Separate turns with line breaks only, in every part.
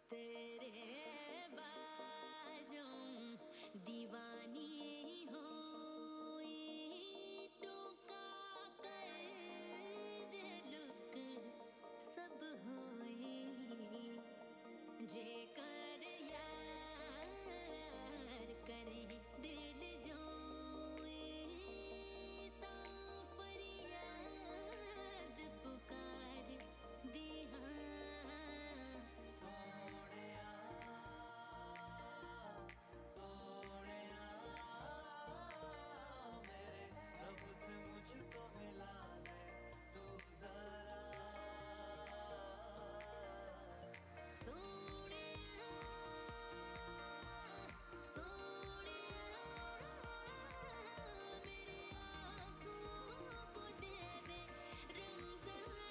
तेरे बाजों दीवानी हुई टोका कर लुक सब होए जे कर यार करे दिल जोए ता फरियाद पुकार दिया
मुझको मिला दे तू जरा
सोनिया सोनिया मेरे आंसुओं को दे दे रंग ज़रा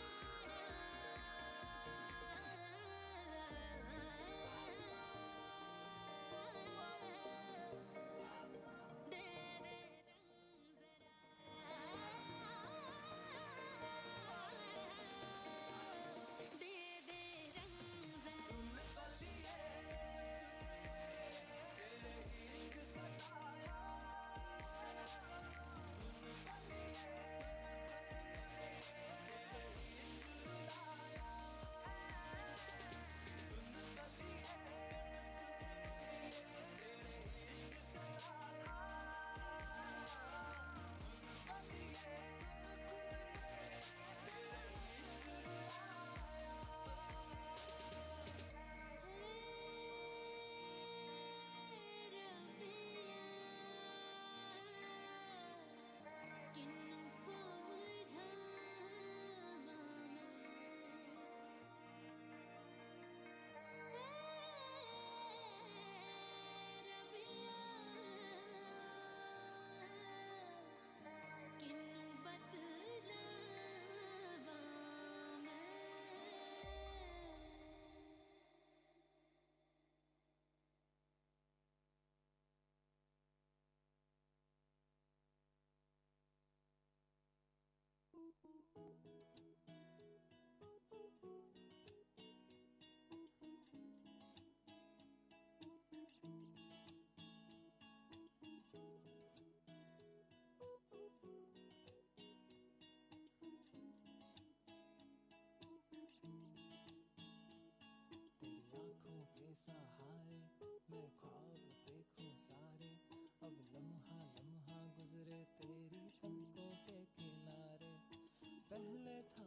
दे दे रंग ज़रा दे दे रंग
सुन
ज़रा
बलिए तेरे इश्क सताया सुन बलिए तेरे इश्क रुलाया सुन बलिए तेरे इश्क सताया सुन बलिए तेरे इश्क रुलाया
किन्नू समझावा मैं रबिया किन्नू बतलावा मैं
तेरी आंखों के सहारे मैं ख्वाब देखूं सारे अब लम्हा लम्हा गुजरे तेरी पलकों के किनारे पहले था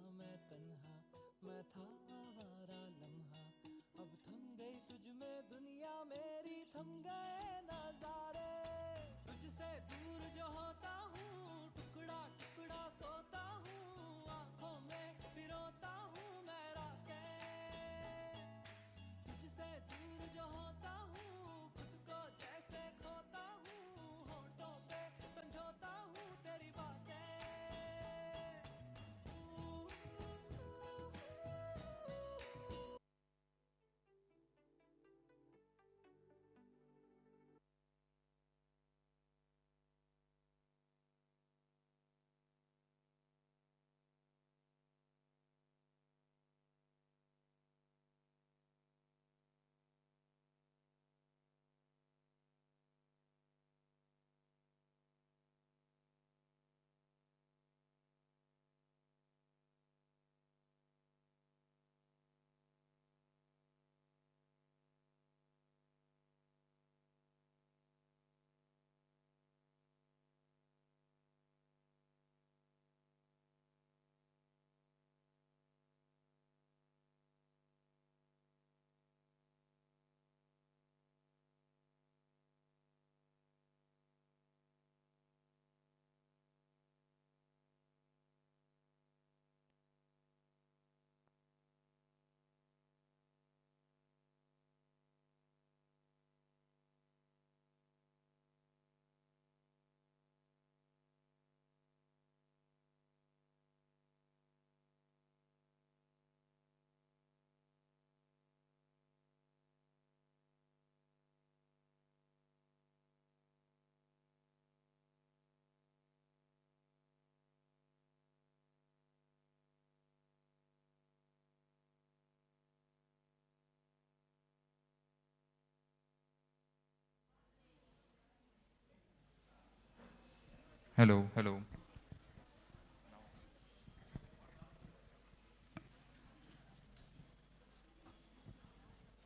Hello, hello.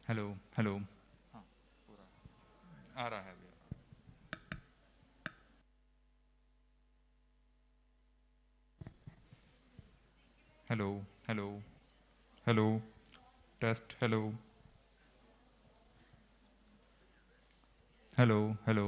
हेलो हेलो हाँ पूरा आ रहा है अभी hello hello hello test hello hello hello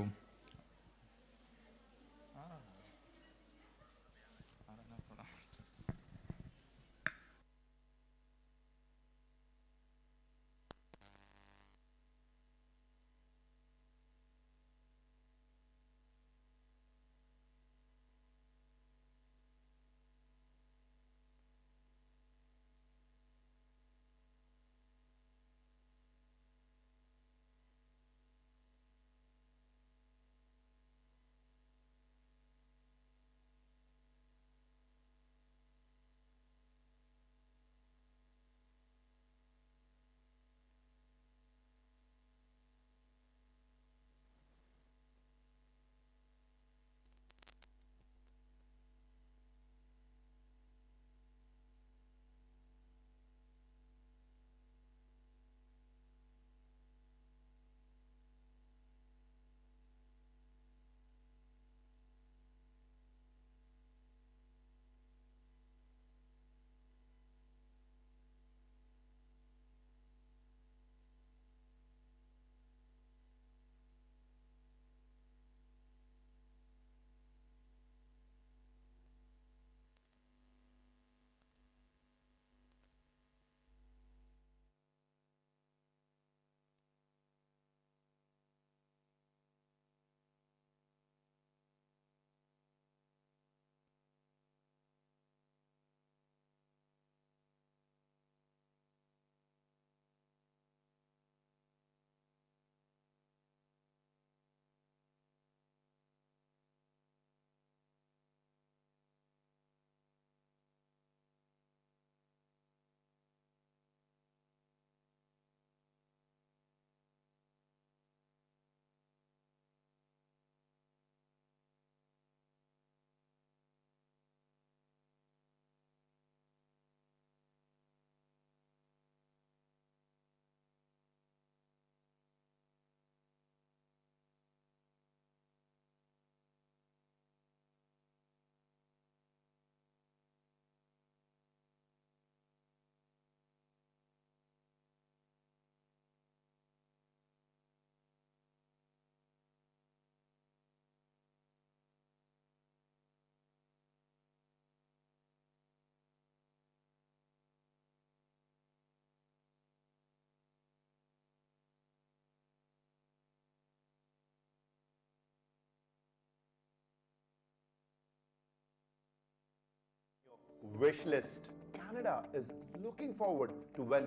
Wish list. Canada is looking forward to welcome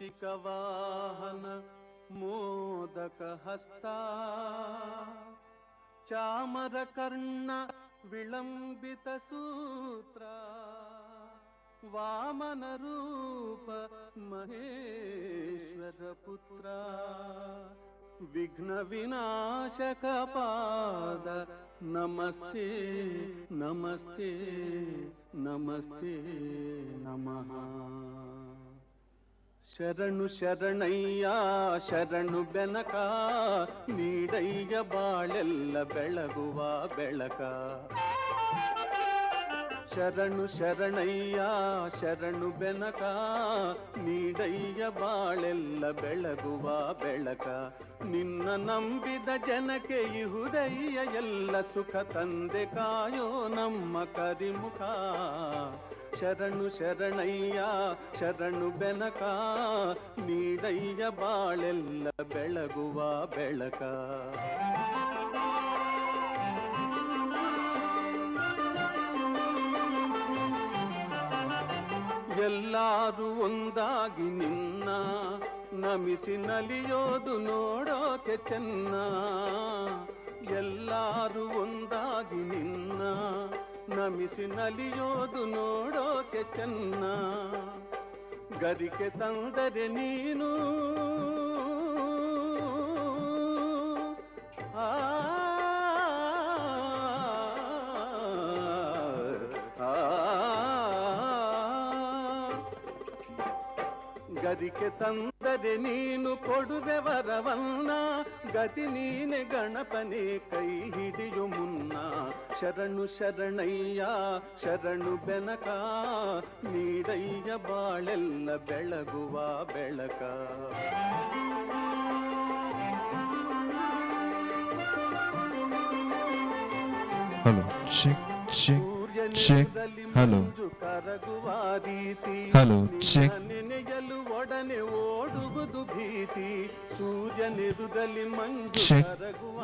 मूषिकवाहन मोदकहस्ता चामरकर्ण विलम्बितसूत्रा वामनरूप महेश्वरपुत्रा विघ्नविनाशकपाद नमस्ते नमस्ते नमस्ते नमः ಶರಣು ಶರಣಯ್ಯ ಶರಣು ಬೆನಕ ನೀಡಯ್ಯ ಬಾಳೆಲ್ಲ ಬೆಳಗುವ ಬೆಳಕ ಶರಣು ಶರಣಯ್ಯ ಶರಣು ಬೆನಕ ನೀಡಯ್ಯ ಬಾಳೆಲ್ಲ ಬೆಳಗುವ ಬೆಳಕ ನಿನ್ನ ನಂಬಿದ ಜನಕ್ಕೆ ಇಹುದಯ್ಯ ಎಲ್ಲ ಸುಖ ತಂದೆ ಕಾಯೋ ನಮ್ಮ ಕರಿಮುಖ ಶರಣು ಶರಣಯ್ಯ ಶರಣು ಬೆನಕ ನೀಡಯ್ಯ ಬಾಳೆಲ್ಲ ಬೆಳಗುವ ಬೆಳಕ ಎಲ್ಲರೂ ಒಂದಾಗಿ ನಿನ್ನ ನಮಿಸಿ ನಲಿಯೋದು ನೋಡೋಕೆ ಚೆನ್ನ ಎಲ್ಲರೂ ಒಂದಾಗಿ ನಿನ್ನ ನಮಿಸಿ ನಲಿಯೋದು ನೋಡೋಕೆ ಚೆನ್ನ ಗರಿಕೆ ತಂದರೆ ನೀನು ಆ ಗರಿಕೆ ತಂದರೆ ನೀನು ಕೊಡುವೆ ವರವನ್ನ, ಗತಿ ನೀನೆ ಗಣಪನೆ ಕೈ ಹಿಡಿಯು ಮುನ್ನ. ಶರಣು ಶರಣಯ್ಯ ಶರಣು ಬೆನಕ, ನೀಡಯ್ಯ ಬಾಳೆಲ್ಲ ಬೆಳಗುವ ಬೆಳಕ.
Hello check check check. Hello
ಕರಗುವ ರೀತಿ,
ಹಲೋ ಚೆಕ್.
ನೆನೆಯಲು ಒಡನೆ ಓಡುವುದು ಭೀತಿ. ಸೂರ್ಯನೆದುರಲ್ಲಿ ಮಂಜು
ಚೆಕ್
ಕರಗುವ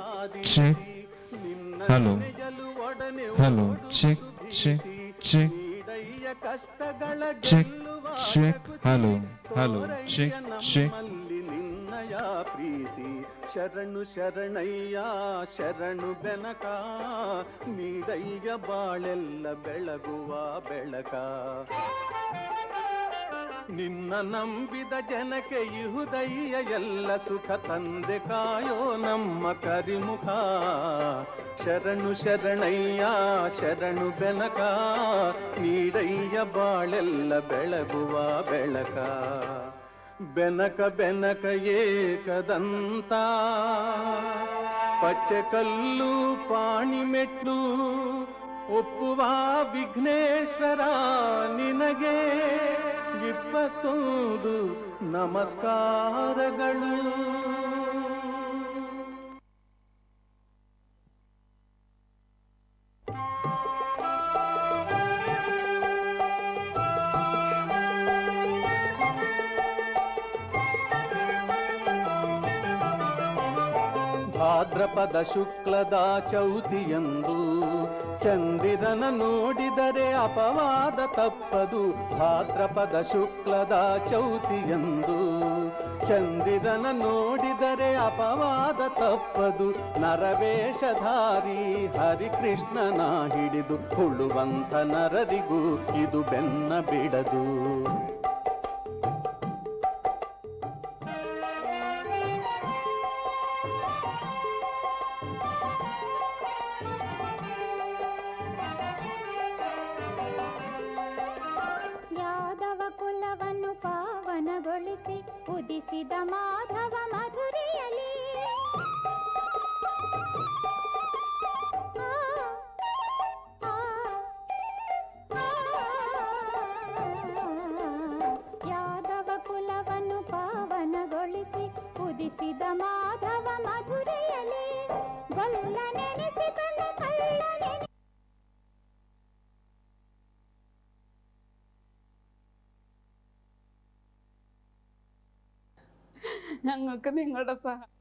ಚೆಕ್.
ರೀತಿ, ನಿನ್ನ
ಹಲೋ
ನೆನೆಯಲು ಒಡನೆ
ಹಲೋ ಚೆಕ್ ಚೆಕ್ ಚೆಕ್
ನೀಡಯ್ಯ ಕಷ್ಟಗಳ
ಚೆಕ್
ಗೆಲ್ಲುವ
ಚೆಕ್. ಹಲೋ ಹಲೋ
ತೋರಯ್ಯ
ಚೆಕ್ ಚೆಕ್.
ನಮ್ಮಲ್ಲಿ ನಿನ್ನಯ ಪ್ರೀತಿ. ಶರಣು ಶರಣಯ್ಯ ಶರಣು ಬೆನಕ, ನೀಡಯ್ಯ ಬಾಳೆಲ್ಲ ಬೆಳಗುವ ಬೆಳಕ. ನಿನ್ನ ನಂಬಿದ ಜನಕ್ಕೆ ಇಹುದಯ್ಯ ಎಲ್ಲ ಸುಖ ತಂದೆ ಕಾಯೋ ನಮ್ಮ ಕರಿಮುಖ. ಶರಣು ಶರಣಯ್ಯ ಶರಣು ಬೆನಕ, ನೀಡಯ್ಯ ಬಾಳೆಲ್ಲ ಬೆಳಗುವ ಬೆಳಕ. ಬೆನಕ ಬೆನಕ ಏಕದಂತ, ಪಚ್ಚೆ ಕಲ್ಲು ಪಾಣಿಮೆಟ್ಲು, ಒಪ್ಪುವ ವಿಘ್ನೇಶ್ವರ ನಿನಗೆ 21 ನಮಸ್ಕಾರಗಳು. ಭಾದ್ರಪದ ಶುಕ್ಲದ ಚೌತಿಯಂದು ಚಂದಿರನ ನೋಡಿದರೆ ಅಪವಾದ ತಪ್ಪದು. ಭಾದ್ರಪದ ಶುಕ್ಲದ ಚೌತಿಯಂದು ಚಂದಿರನ ನೋಡಿದರೆ ಅಪವಾದ ತಪ್ಪದು. ನರವೇಷಧಾರಿ ಹರಿಕೃಷ್ಣನ ಹಿಡಿದು ಹುಳುವಂತ ನರರಿಗೂ ಇದು ಬೆನ್ನ ಬಿಡದು.
ಕುಲವನ್ನು ಪಾವನಗೊಳಿಸಿ ಉದಿಸಿದ ಮಾಧವ ಮಧುರೆಯಲ್ಲಿ ಯಾದವ ಕುಲವನ್ನು ಪಾವನಗೊಳಿಸಿ ಉದಿಸಿದ ಮಾಧವ ಮಧುರೆಯಲ್ಲಿ ಗೊಲ್ಲ ನೆನೆಸಿಕೊಂಡ ಕಳ್ಳನೆ.
ഞങ്ങൾക്ക് നിങ്ങളുടെ സഹായം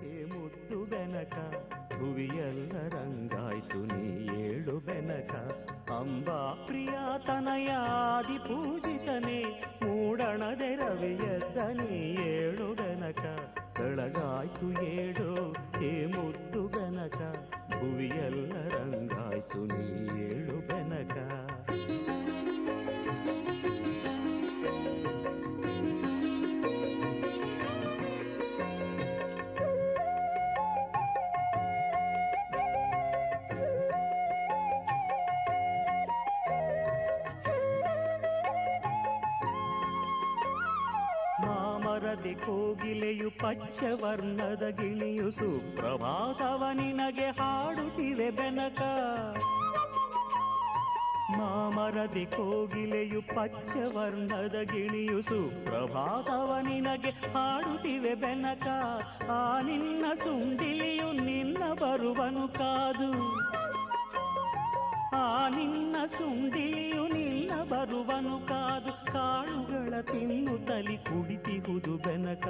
ಹೇ ಮುದ್ದು ಬೆನಕ ಭುವಿಯೆಲ್ಲ ರಂಗಾಯ್ತು ನೀ ಏಳು ಬೆನಕ ಅಂಬಾ ಪ್ರಿಯ ತನಯಾದಿ ಪೂಜಿತನೇ ಮೂಡಣದೆ ರವಿಯದ್ದ ನೀ ಏಳು ಬೆನಕ ಬೆಳಗಾಯ್ತು ಏಳು ಹೇ ಮುದ್ದು ಬೆನಕ ಭುವಿಯೆಲ್ಲ ರಂಗಾಯ್ತು ನೀ ಏಳು ಬೆನಕ ಮಾಮರದೆ ಕೋಗಿಲೆಯು ಪಚ್ಚವರ್ಣದ ಗಿಣಿಯು ಸುಪ್ರಭಾತವ ನಿನಗೆ ಹಾಡುತ್ತಿವೆ ಬೆನಕ ಮಾಮರದೆ ಕೋಗಿಲೆಯು ಪಚ್ಚವರ್ಣದ ಗಿಣಿಯು ಸುಪ್ರಭಾತವ ನಿನಗೆ ಹಾಡುತ್ತಿವೆ ಬೆನಕ ಆ ನಿನ್ನ ಸುಂಡಿಲಿಯು ನಿನ್ನ ಬರುವನು ಕಾದು ಆ ನಿನ್ನ ಸುಂಡಿಲಿಯು ನಿನ್ನ ಬರುವನು ಕಾದು ಕಾಳುಗಳ ತಿನ್ನುತ್ತಲಿ ಕುಡಿತಿಹುದು ಬೆನಕ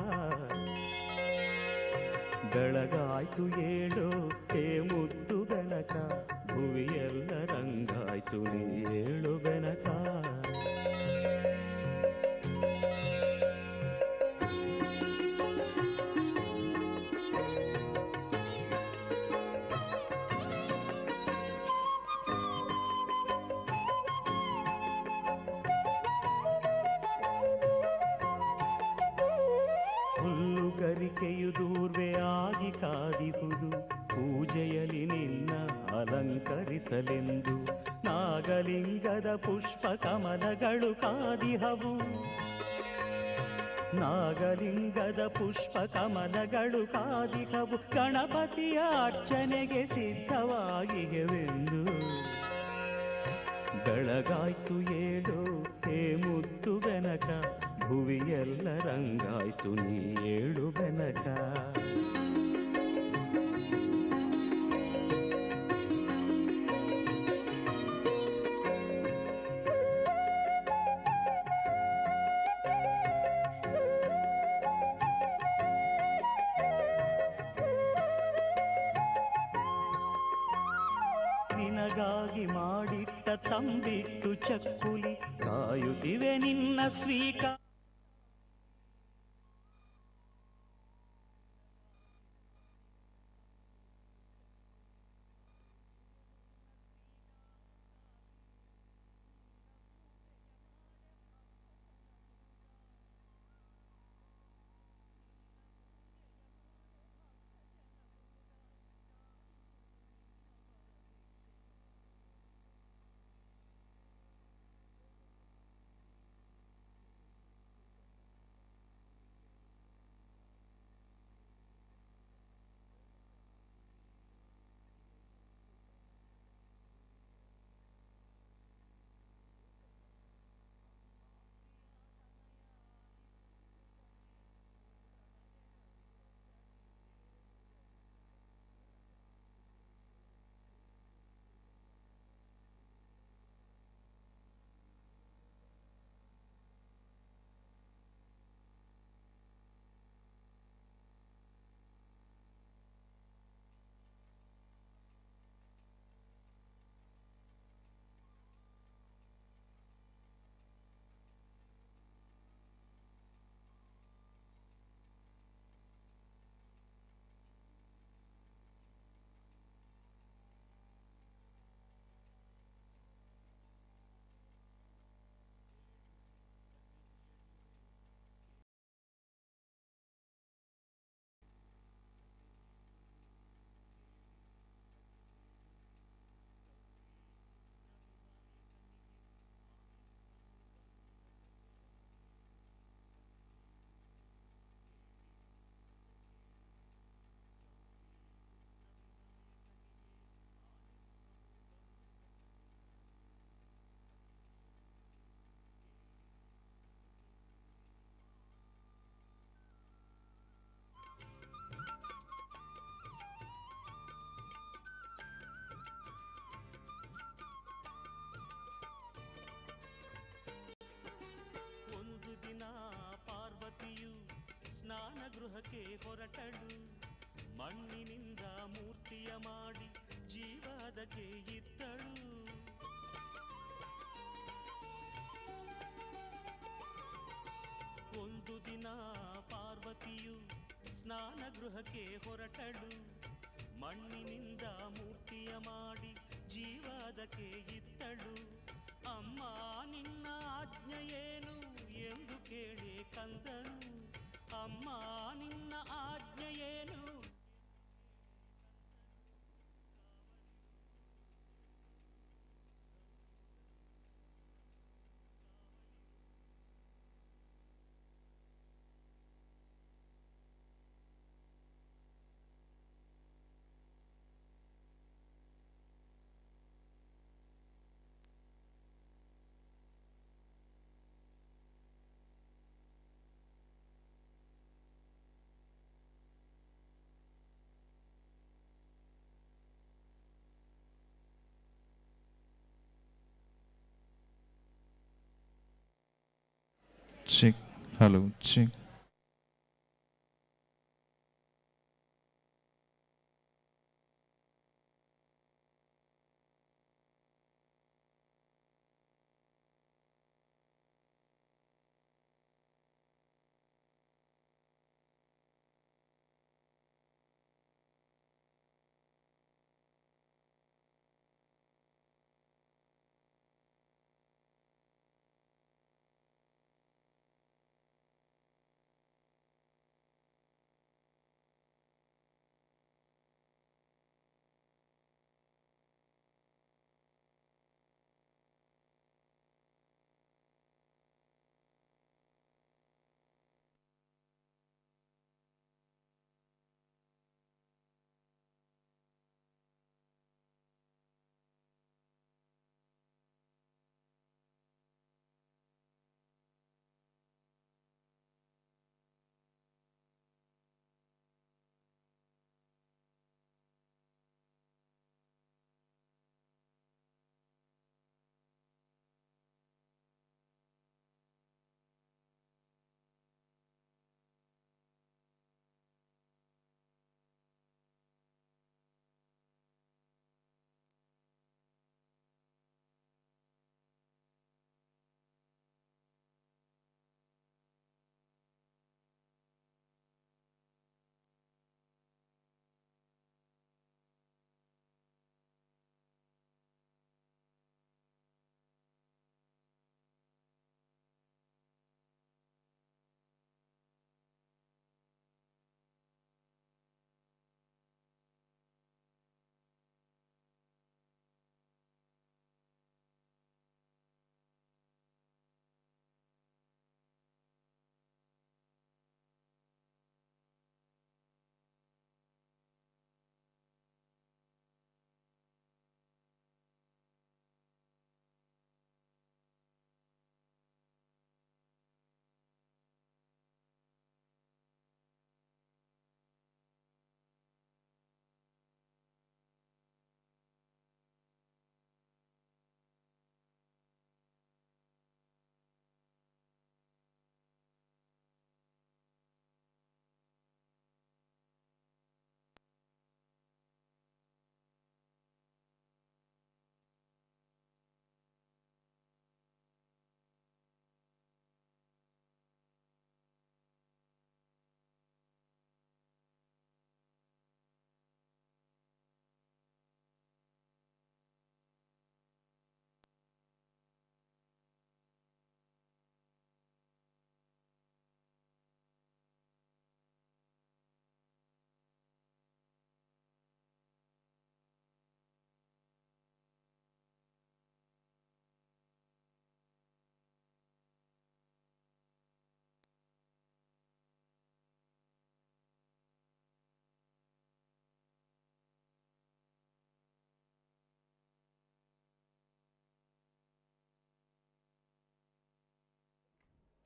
ಬೆಳಗಾಯ್ತು ಏಳು ಹೇ ಮುದ್ದು ಬೆನಕ ಭುವಿಯೆಲ್ಲ ರಂಗಾಯ್ತು ನೀ ಏಳು ಬೆನಕ ಹುಲ್ಲುಗರಿಕೆಯು ದೂರ್ವೆಯಾಗಿ ಕಾದಿಹುದು ಪೂಜೆಯಲ್ಲಿ ನಿನ್ನ ಅಲಂಕರಿಸಲೆಂದು ನಾಗಲಿಂಗದ ಪುಷ್ಪ ಕಮಲಗಳು ಕಾದಿಹವು ನಾಗಲಿಂಗದ ಪುಷ್ಪ ಕಮಲಗಳು ಕಾದಿಹವು ಗಣಪತಿಯ ಅರ್ಚನೆಗೆ ಸಿದ್ಧವಾಗಿವೆಂದು ಬೆಳಗಾಯ್ತು ಏಳು ಹೇ ಮುದ್ದು ಬೆನಕ ಭುವಿಯೆಲ್ಲ ರಂಗಾಯ್ತು ನೀ ಏಳು ಬೆನಕ ನಿನಗಾಗಿ ಮಾಡಿಟ್ಟ ತಂಬಿಟ್ಟು ಚಕ್ಕುಲಿ ಕಾಯುತ್ತಿವೆ ನಿನ್ನ ಸ್ವೀಕಾರ ಸ್ನಾನಗೃಹಕ್ಕೆ ಹೊರಟಳು ಮಣ್ಣಿನಿಂದ ಮೂರ್ತಿಯ ಮಾಡಿ ಜೀವದಕ್ಕೆ ಇದ್ದಳು. ಒಂದು ದಿನ ಪಾರ್ವತಿಯು ಸ್ನಾನ ಗೃಹಕ್ಕೆ ಹೊರಟಳು. ಮಣ್ಣಿನಿಂದ ಮೂರ್ತಿಯ ಮಾಡಿ ಜೀವದಕ್ಕೆ ಇದ್ದಳು. ಅಮ್ಮ ನಿನ್ನ ಆಜ್ಞೆ ಏನು ಎಂದು ಕೇಳಿ ಕಂದನು. ಅಮ್ಮ ನಿನ್ನ ಆಜ್ಞೆ ಏನು?
Check. Hello. Check.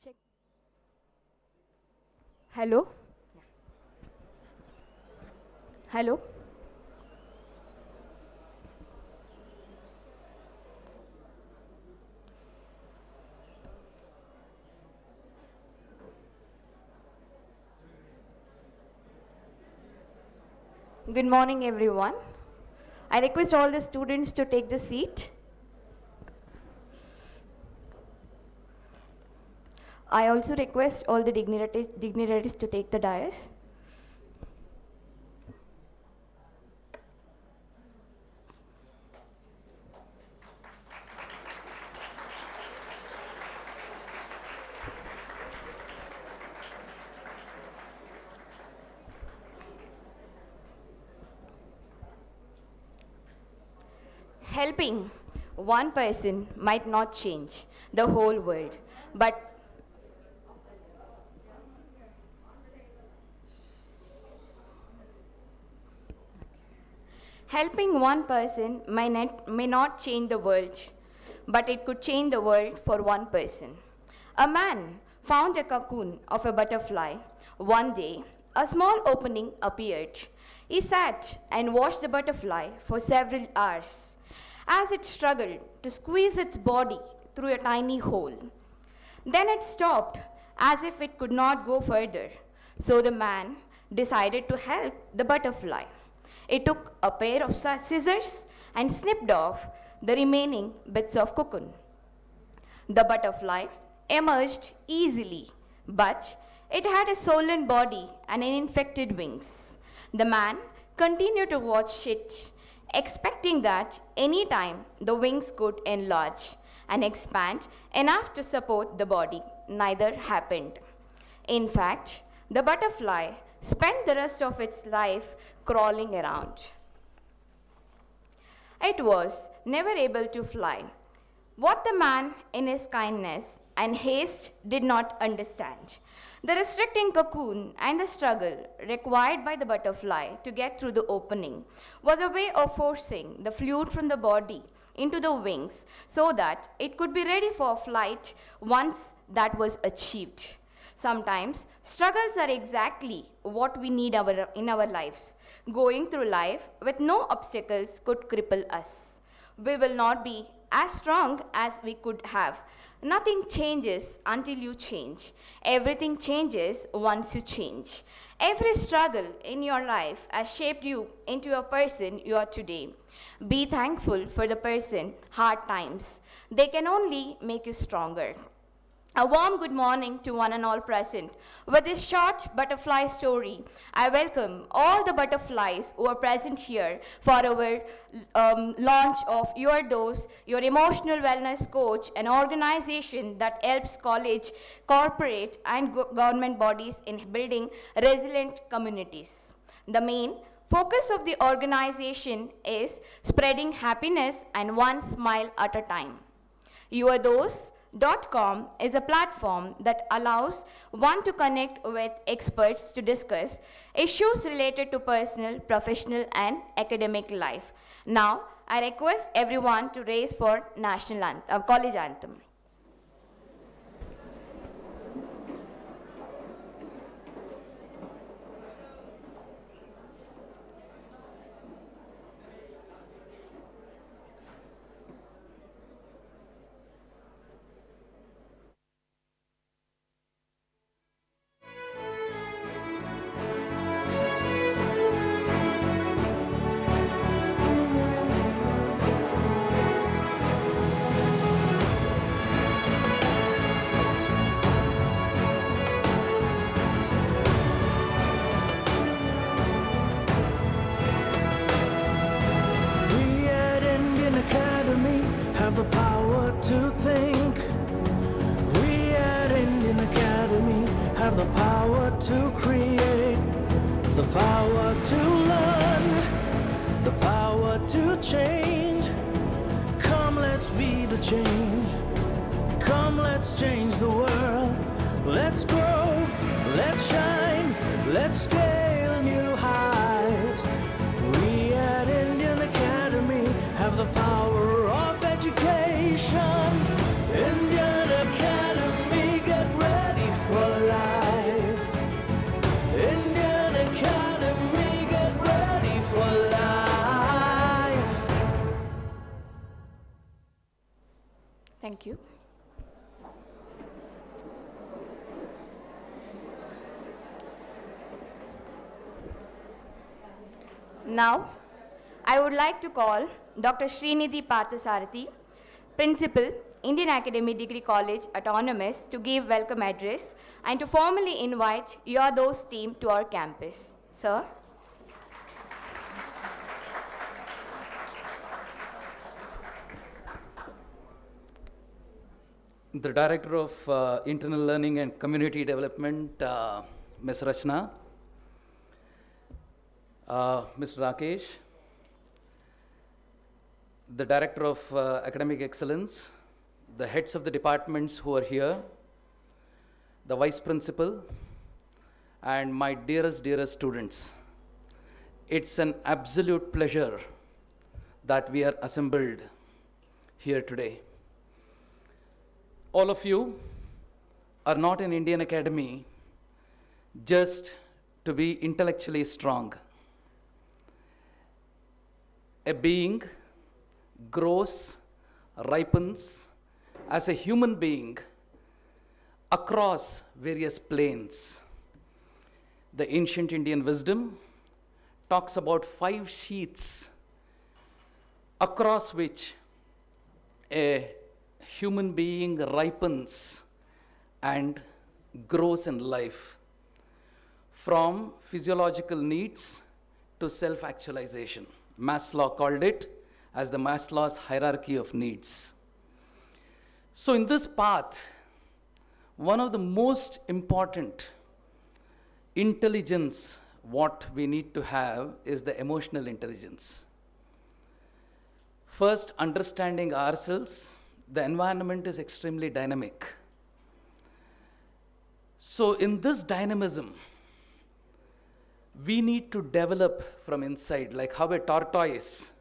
Check. Hello? Hello? Good morning, everyone. I request all the students to take the seat. I also request all the dignitaries to take the dais. Helping one person might not change the whole world, but helping one person may not change the world, but it could change the world for one person. A man found a cocoon of a butterfly. One day, a small opening appeared. He sat and watched the butterfly for several hours as it struggled to squeeze its body through a tiny hole. Then it stopped as if it could not go further. So the man decided to help the butterfly. He took a pair of scissors and snipped off the remaining bits of cocoon. The butterfly emerged easily, but it had a swollen body and infected wings. The man continued to watch it, expecting that any time the wings could enlarge and expand enough to support the body. Neither happened. In fact, the butterfly spent the rest of its life crawling around. It was never able to fly. What the man, in his kindness and haste, did not understand. The restricting cocoon and the struggle required by the butterfly to get through the opening was a way of forcing the fluid from the body into the wings so that it could be ready for flight once that was achieved. Sometimes struggles are exactly what we need in our lives. Going through life with no obstacles could cripple us. We will not be as strong as we could have. Nothing changes until you change. Everything changes once you change. Every struggle in your life has shaped you into a person you are today. Be thankful for the person, hard times. They can only make you stronger. A warm good morning to one and all present. With this short butterfly story, I welcome all the butterflies who are present here for our launch of yourDOST, your emotional wellness coach, an organization that helps college, corporate, and government bodies in building resilient communities. The main focus of the organization is spreading happiness and one smile at a time. yourDOST.com is a platform that allows one to connect with experts to discuss issues related to personal, professional, and academic life. Now, I request everyone to raise for national anthem, college anthem.
We at Indian Academy have the power to think. We at Indian Academy have the power to create, the power to learn, the power to change. Come, let's be the change. Come, let's change the world. Let's grow, let's shine, let's scale new heights. We at Indian Academy have the power of education. Indian Academy, get ready for life. Indian Academy, get ready for life.
Thank you. Now, I would like to call Dr. Srinidhi Parthasarathi, Principal, Indian Academy Degree College, Autonomous, to give welcome address and to formally invite yourDOST team to our campus. Sir.
The Director of Internal Learning and Community Development, Ms. Rachana, Mr. Rakesh, the Director of Academic Excellence, the heads of the departments who are here, the Vice Principal, and my dearest students. It's an absolute pleasure that we are assembled here today. All of you are not in Indian Academy just to be intellectually strong. A being grows, ripens as a human being across various planes. The ancient Indian wisdom talks about 5 sheaths across which a human being ripens and grows in life, from physiological needs to self-actualization. Maslow called it as the Maslow's hierarchy of needs. So in this path, one of the most important intelligence what we need to have is the emotional intelligence. First, understanding ourselves. The environment is extremely dynamic. So in this dynamism, we need to develop from inside, like how a tortoise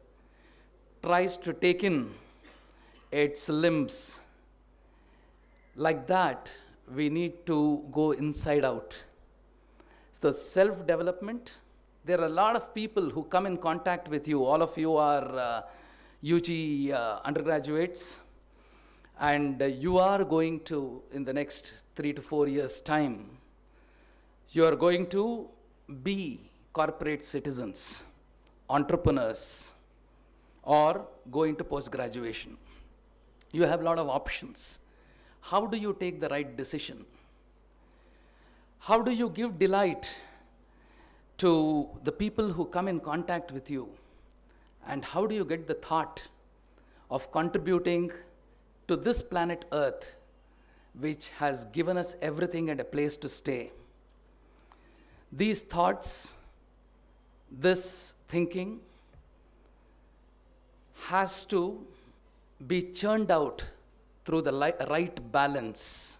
tries to take in its limbs. Like that, we need to go inside out. So self-development, there are a lot of people who come in contact with you. All of you are UG undergraduates, and you are going to, in the next 3 to 4 years' time, you are going to be corporate citizens, entrepreneurs, or go into post-graduation. You have a lot of options. How do you take the right decision? How do you give delight to the people who come in contact with you? And how do you get the thought of contributing to this planet Earth, which has given us everything and a place to stay? These thoughts, this thinking has to be churned out through the right balance,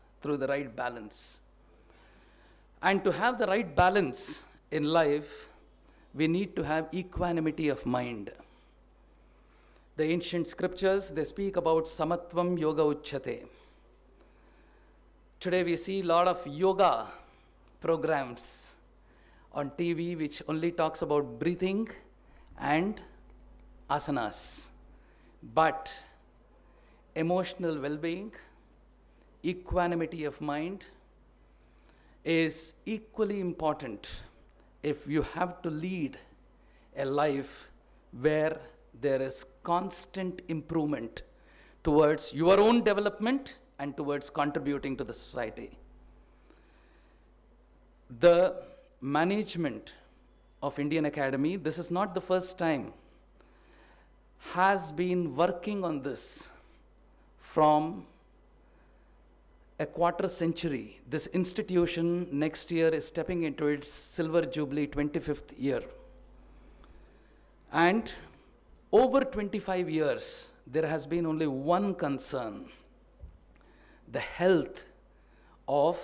And to have the right balance in life, we need to have equanimity of mind. The ancient scriptures, they speak about samatvam yoga uchyate. Today we see a lot of yoga programs on TV which only talks about breathing and asanas. But emotional well-being, equanimity of mind is equally important if you have to lead a life where there is constant improvement towards your own development and towards contributing to the society. The management of Indian Academy, this is not the first time, has been working on this from a quarter century. This institution next year is stepping into its Silver Jubilee 25th year. And over 25 years, there has been only one concern: the health of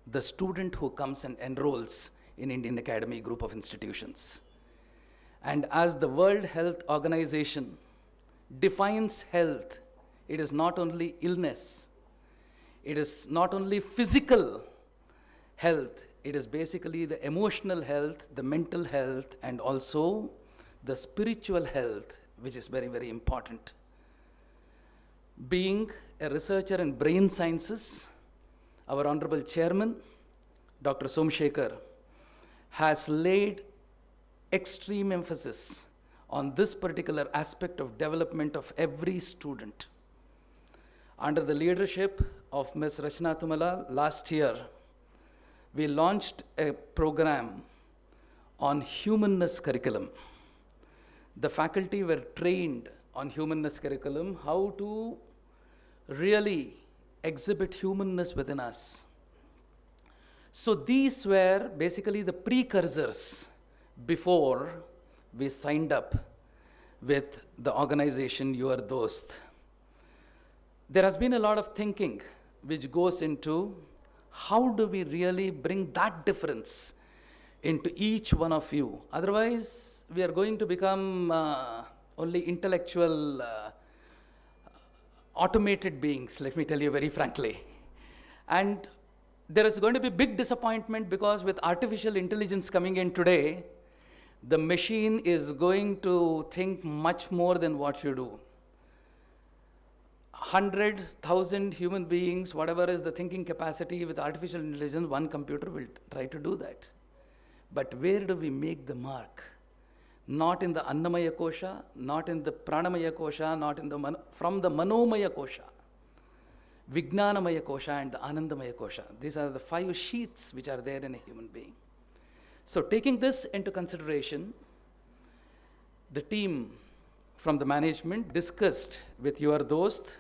the student who comes and enrolls in Indian Academy group of institutions. And as the World Health Organization defines health, it is not only illness, it is not only physical health, it is basically the emotional health, the mental health, and also the spiritual health, which is very, very important. Being a researcher in brain sciences, our Honorable Chairman, Dr. Somshekhar, has laid extreme emphasis on this particular aspect of development of every student. Under the leadership of Ms. Rachana Thummala, last year, we launched a program on humanness curriculum. The faculty were trained on humanness curriculum, how to really exhibit humanness within us. So these were basically the precursors before we signed up with the organization yourDOST. There has been a lot of thinking which goes into how do we really bring that difference into each one of you. Otherwise, we are going to become only intellectual, automated beings, let me tell you very frankly. And there is going to be big disappointment because with artificial intelligence coming in today, the machine is going to think much more than what you do. 100,000 human beings, whatever is the thinking capacity with artificial intelligence, one computer will try to do that. But where do we make the mark? Not in the Annamaya Kosha, not in the Pranamaya Kosha, not in the from the Manomaya Kosha, Vijnanamaya Kosha and the Anandamaya Kosha. These are the 5 sheets which are there in a human being. So taking this into consideration, the team from the management discussed with yourDOST,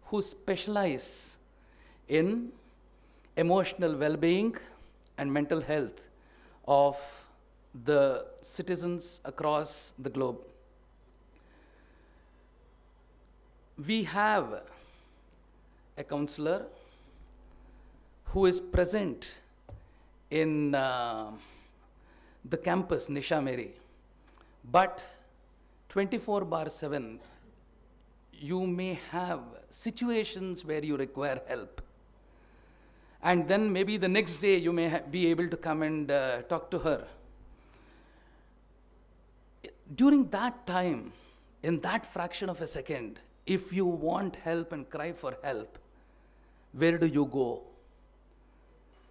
who specialize in emotional well-being and mental health of the citizens across the globe. We have a counselor who is present in the campus, Nisha Mary, but 24/7, you may have situations where you require help. And then maybe the next day you may be able to come and talk to her. During that time, in that fraction of a second, if you want help and cry for help, where do you go?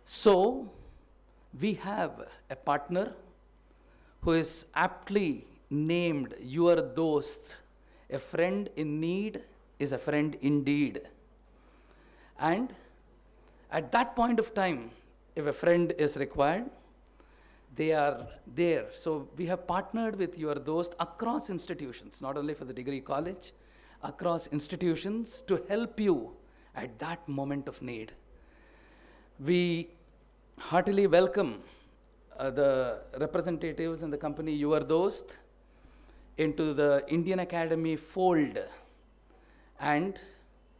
So, we have a partner who is aptly named yourDOST. A friend in need is a friend indeed. And at that point of time, if a friend is required, they are there. So we have partnered with yourDOST across institutions, not only for the degree college, across institutions to help you at that moment of need. We heartily welcome the representatives in the company yourDOST into the Indian Academy fold, and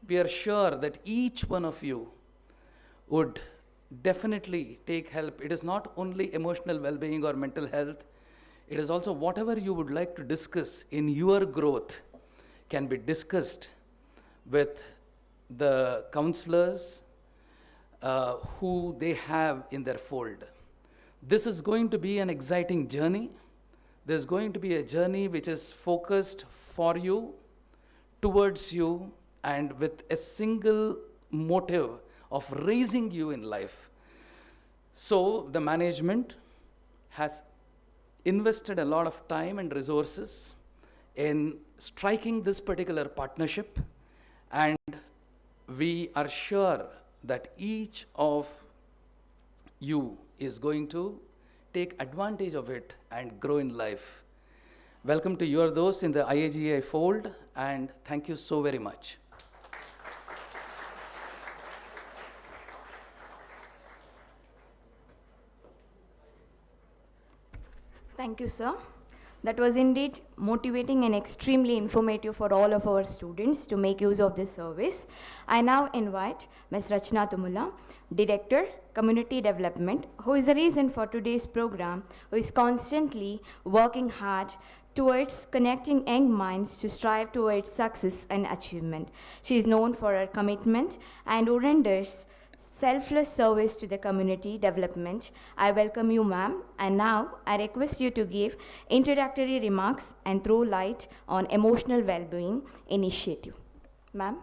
we are sure that each one of you would definitely take help. It is not only emotional well-being or mental health, it is also whatever you would like to discuss in your growth can be discussed with the counselors who they have in their fold. This is going to be an exciting journey. There's going to be a journey which is focused for you, towards you, and with a single motive of raising you in life. So the management has invested a lot of time and resources in striking this particular partnership, and we are sure that each of you is going to take advantage of it and grow in life. Welcome to yourDOST in the IAGA fold, and thank you so very much.
Thank you, sir. That was indeed motivating and extremely informative for all of our students to make use of this service. I now invite Ms. Rachana Thummala, Director, Community Development, who is the reason for today's program, who is constantly working hard towards connecting young minds to strive towards success and achievement. She is known for her commitment and who renders selfless service to the community development. I welcome you, ma'am, and now I request you to give introductory remarks and throw light on emotional well-being initiative. Ma'am.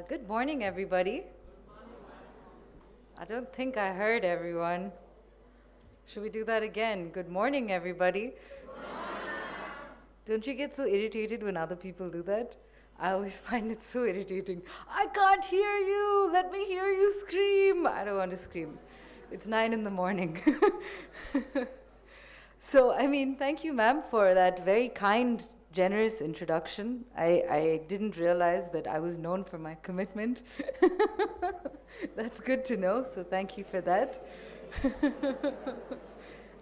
Good morning, everybody. I don't think I heard everyone. Should we do that again? Good morning, everybody. Don't you get so irritated when other people do that? I always find it so irritating. I can't hear you. Let me hear you scream. I don't want to scream. It's 9 in the morning. So, I mean, thank you, ma'am, for that very kind, generous introduction. I didn't realize that I was known for my commitment. That's good to know, so thank you for that.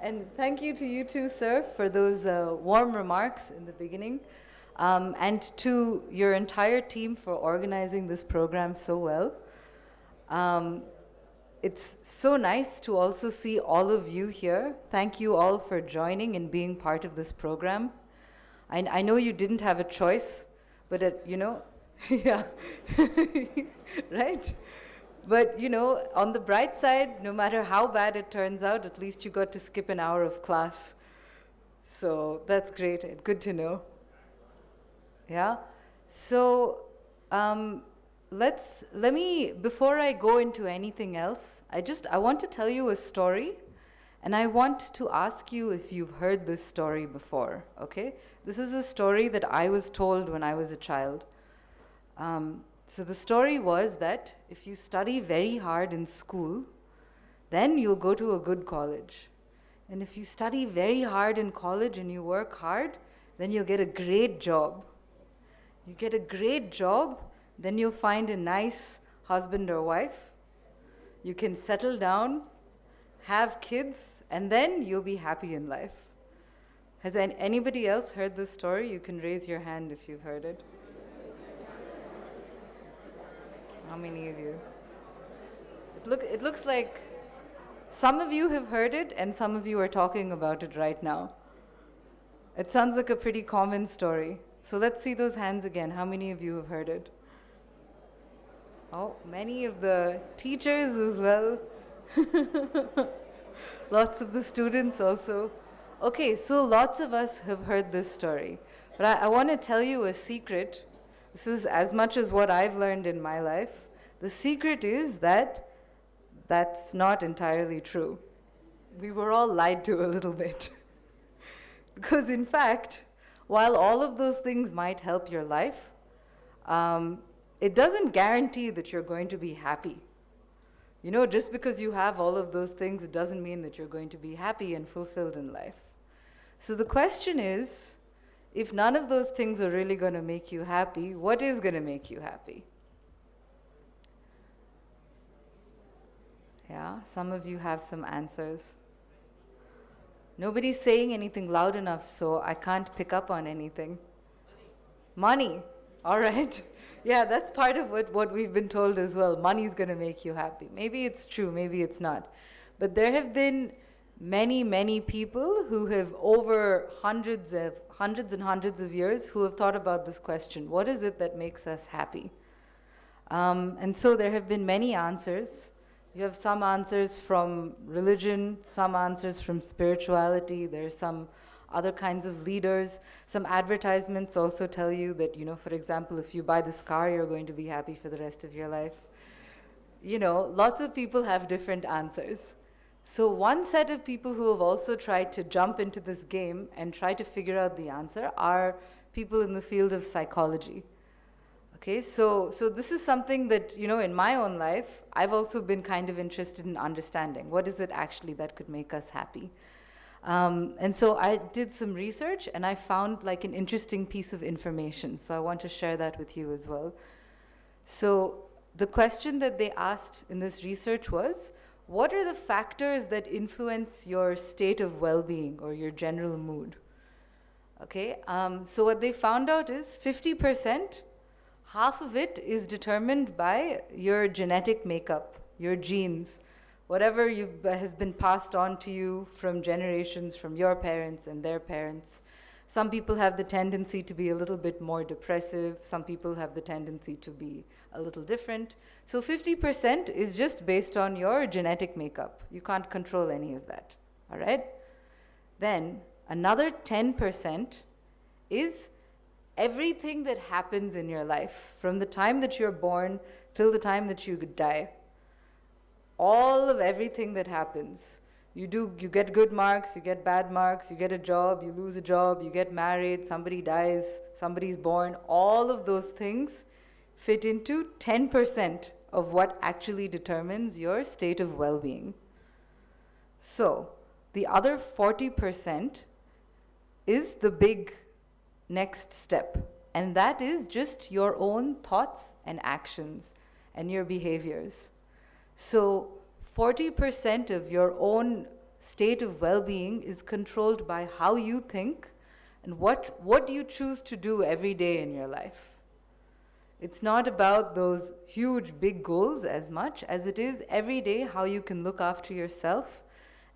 And thank you to you too, sir, for those warm remarks in the beginning. And to your entire team for organizing this program so well. It's so nice to also see all of you here. Thank you all for joining and being part of this program. I know you didn't have a choice, but you know, yeah, right? But you know, on the bright side, no matter how bad it turns out, at least you got to skip an hour of class. So that's great, good to know. Yeah, so let me, before I go into anything else, I want to tell you a story, and I want to ask you if you've heard this story before, okay? This is a story that I was told when I was a child. So the story was that if you study very hard in school, then you'll go to a good college. And if you study very hard in college and you work hard, then you'll get a great job. You get a great job, then you'll find a nice husband or wife. You can settle down, have kids, and then you'll be happy in life. Has anybody else heard this story? You can raise your hand if you've heard it. How many of you? It looks like some of you have heard it and some of you are talking about it right now. It sounds like a pretty common story. So let's see those hands again. How many of you have heard it? Oh, many of the teachers as well. Lots of the students also. Okay, so lots of us have heard this story. But I want to tell you a secret. This is as much as what I've learned in my life. The secret is that that's not entirely true. We were all lied to a little bit. Because in fact, while all of those things might help your life, it doesn't guarantee that you're going to be happy. You know, just because you have all of those things, it doesn't mean that you're going to be happy and fulfilled in life. So the question is, if none of those things are really going to make you happy, what is going to make you happy? Yeah, some of you have some answers. Nobody's saying anything loud enough, so I can't pick up on anything. Money. All right. Yeah, that's part of what we've been told as well. Money's going to make you happy. Maybe it's true, maybe it's not. But there have been many, many people who have over hundreds and hundreds of years who have thought about this question. What is it that makes us happy? And so there have been many answers. You have some answers from religion, some answers from spirituality. There's some other kinds of leaders. Some advertisements also tell you that, you know, for example, if you buy this car, you're going to be happy for the rest of your life. You know, lots of people have different answers. So one set of people who have also tried to jump into this game and try to figure out the answer are people in the field of psychology. Okay, so this is something that, you know, in my own life, I've also been kind of interested in understanding. What is it actually that could make us happy? And so I did some research and I found like an interesting piece of information. So I want to share that with you as well. So the question that they asked in this research was, what are the factors that influence your state of well-being or your general mood? Okay, so what they found out is 50%, half of it is determined by your genetic makeup, your genes, whatever has been passed on to you from generations, from your parents and their parents. Some people have the tendency to be a little bit more depressive. Some people have the tendency to be a little different. So 50% is just based on your genetic makeup. You can't control any of that, all right? Then another 10% is everything that happens in your life, from the time that you're born till the time that you die. all of everything that happens. You get good marks, you get bad marks, you get a job, you lose a job, you get married, somebody dies, somebody's born. All of those things fit into 10% of what actually determines your state of well-being. So the other 40% is the big next step, and that is just your own thoughts and actions and your behaviors. So 40% of your own state of well-being is controlled by how you think and what do you choose to do every day in your life. It's not about those huge big goals as much as it is every day how you can look after yourself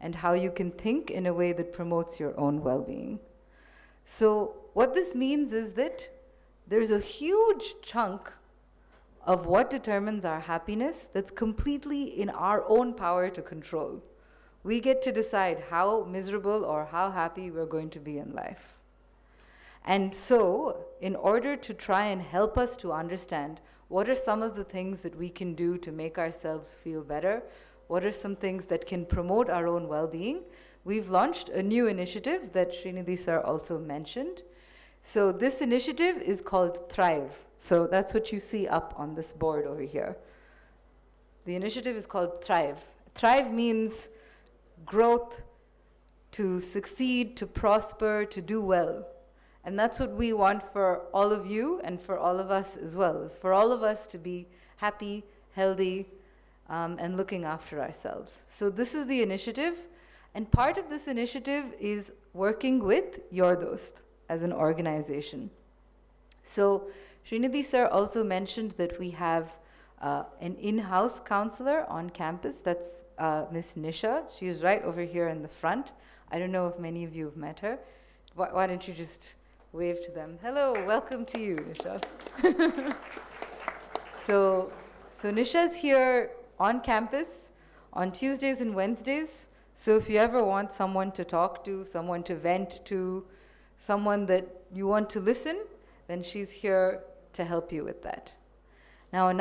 and how you can think in a way that promotes your own well-being. So what this means is that there's a huge chunk of what determines our happiness that's completely in our own power to control. We get to decide how miserable or how happy we're going to be in life. And so, in order to try and help us to understand what are some of the things that we can do to make ourselves feel better, what are some things that can promote our own well-being, we've launched a new initiative that Srinidhi sir also mentioned. So this initiative is called Thrive. So that's what you see up on this board over here. The initiative is called Thrive. Thrive means growth, to succeed, to prosper, to do well. And that's what we want for all of you and for all of us as well, is for all of us to be happy, healthy, and looking after ourselves. So this is the initiative, and part of this initiative is working with yourDOST as an organization. So Srinidhi sir also mentioned that we have an in-house counselor on campus. That's Miss Nisha. She's right over here in the front. I don't know if many of you have met her. Why don't you just wave to them? Hello, welcome to you, Nisha. So Nisha's here on campus on Tuesdays and Wednesdays. So if you ever want someone to talk to, someone to vent to, someone that you want to listen, then she's here to help you with that. Now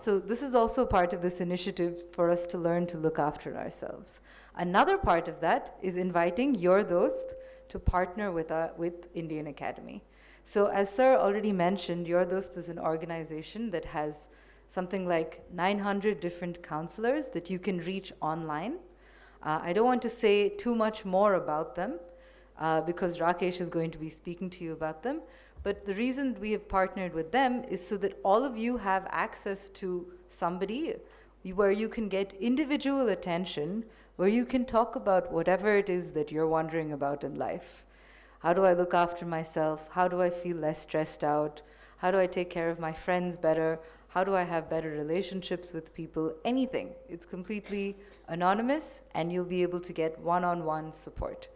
so this is also part of this initiative for us to learn to look after ourselves. Another part of that is inviting yourDOST to partner with Indian Academy. So as sir already mentioned, yourDOST is an organization that has something like 900 different counselors that you can reach online. I don't want to say too much more about them because Rakesh is going to be speaking to you about them. But the reason we have partnered with them is so that all of you have access to somebody where you can get individual attention, where you can talk about whatever it is that you're wondering about in life. How do I look after myself? How do I feel less stressed out? How do I take care of my friends better? How do I have better relationships with people? Anything. It's completely anonymous, and you'll be able to get one-on-one support.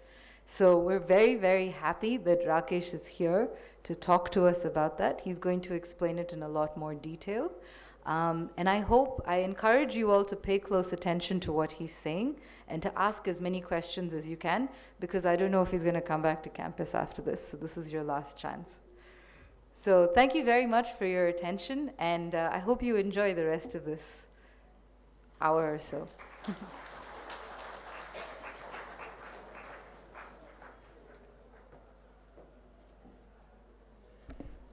So we're very, very happy that Rakesh is here to talk to us about that. He's going to explain it in a lot more detail. And I encourage you all to pay close attention to what he's saying and to ask as many questions as you can, because I don't know if he's going to come back to campus after this, so this is your last chance. So thank you very much for your attention, and I hope you enjoy the rest of this hour or so.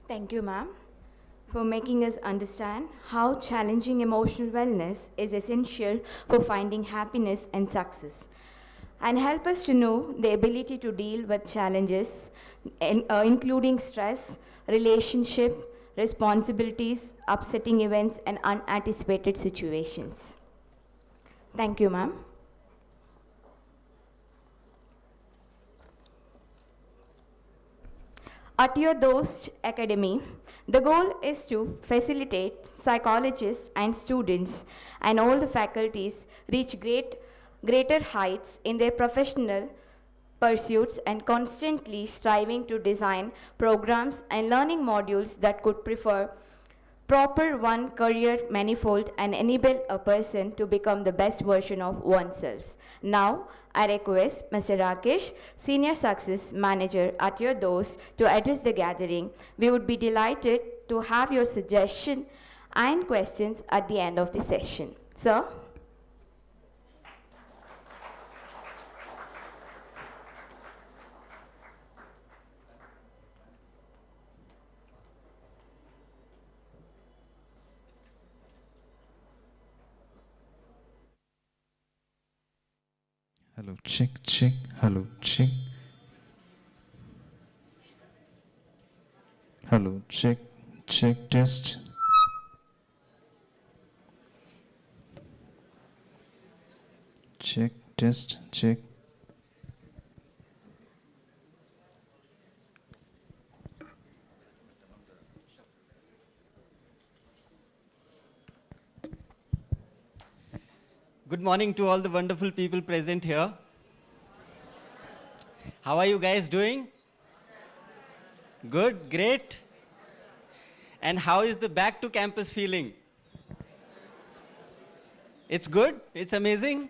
Thank you, ma'am, for making us understand how challenging emotional wellness is essential for finding happiness and success, and help us to know the ability to deal with challenges, including stress, relationship, responsibilities, upsetting events, and unanticipated situations. Thank you, ma'am. At yourDOST Academy, the goal is to facilitate psychologists and students and all the faculties reach greater heights in their professional pursuits and constantly striving to design programs and learning modules that could prefer proper one career manifold and enable a person to become the best version of oneself. Now, I request Mr. Rakesh, Senior Success Manager at yourDOST, to address the gathering. We would be delighted to have your suggestions and questions at the end of the session. Sir?
Hello, check, check. Hello, check. Hello, check, check, test. Check, test, check.
Good morning to all the wonderful people present here. How are you guys doing? Good, great. And how is the back to campus feeling? It's good, it's amazing.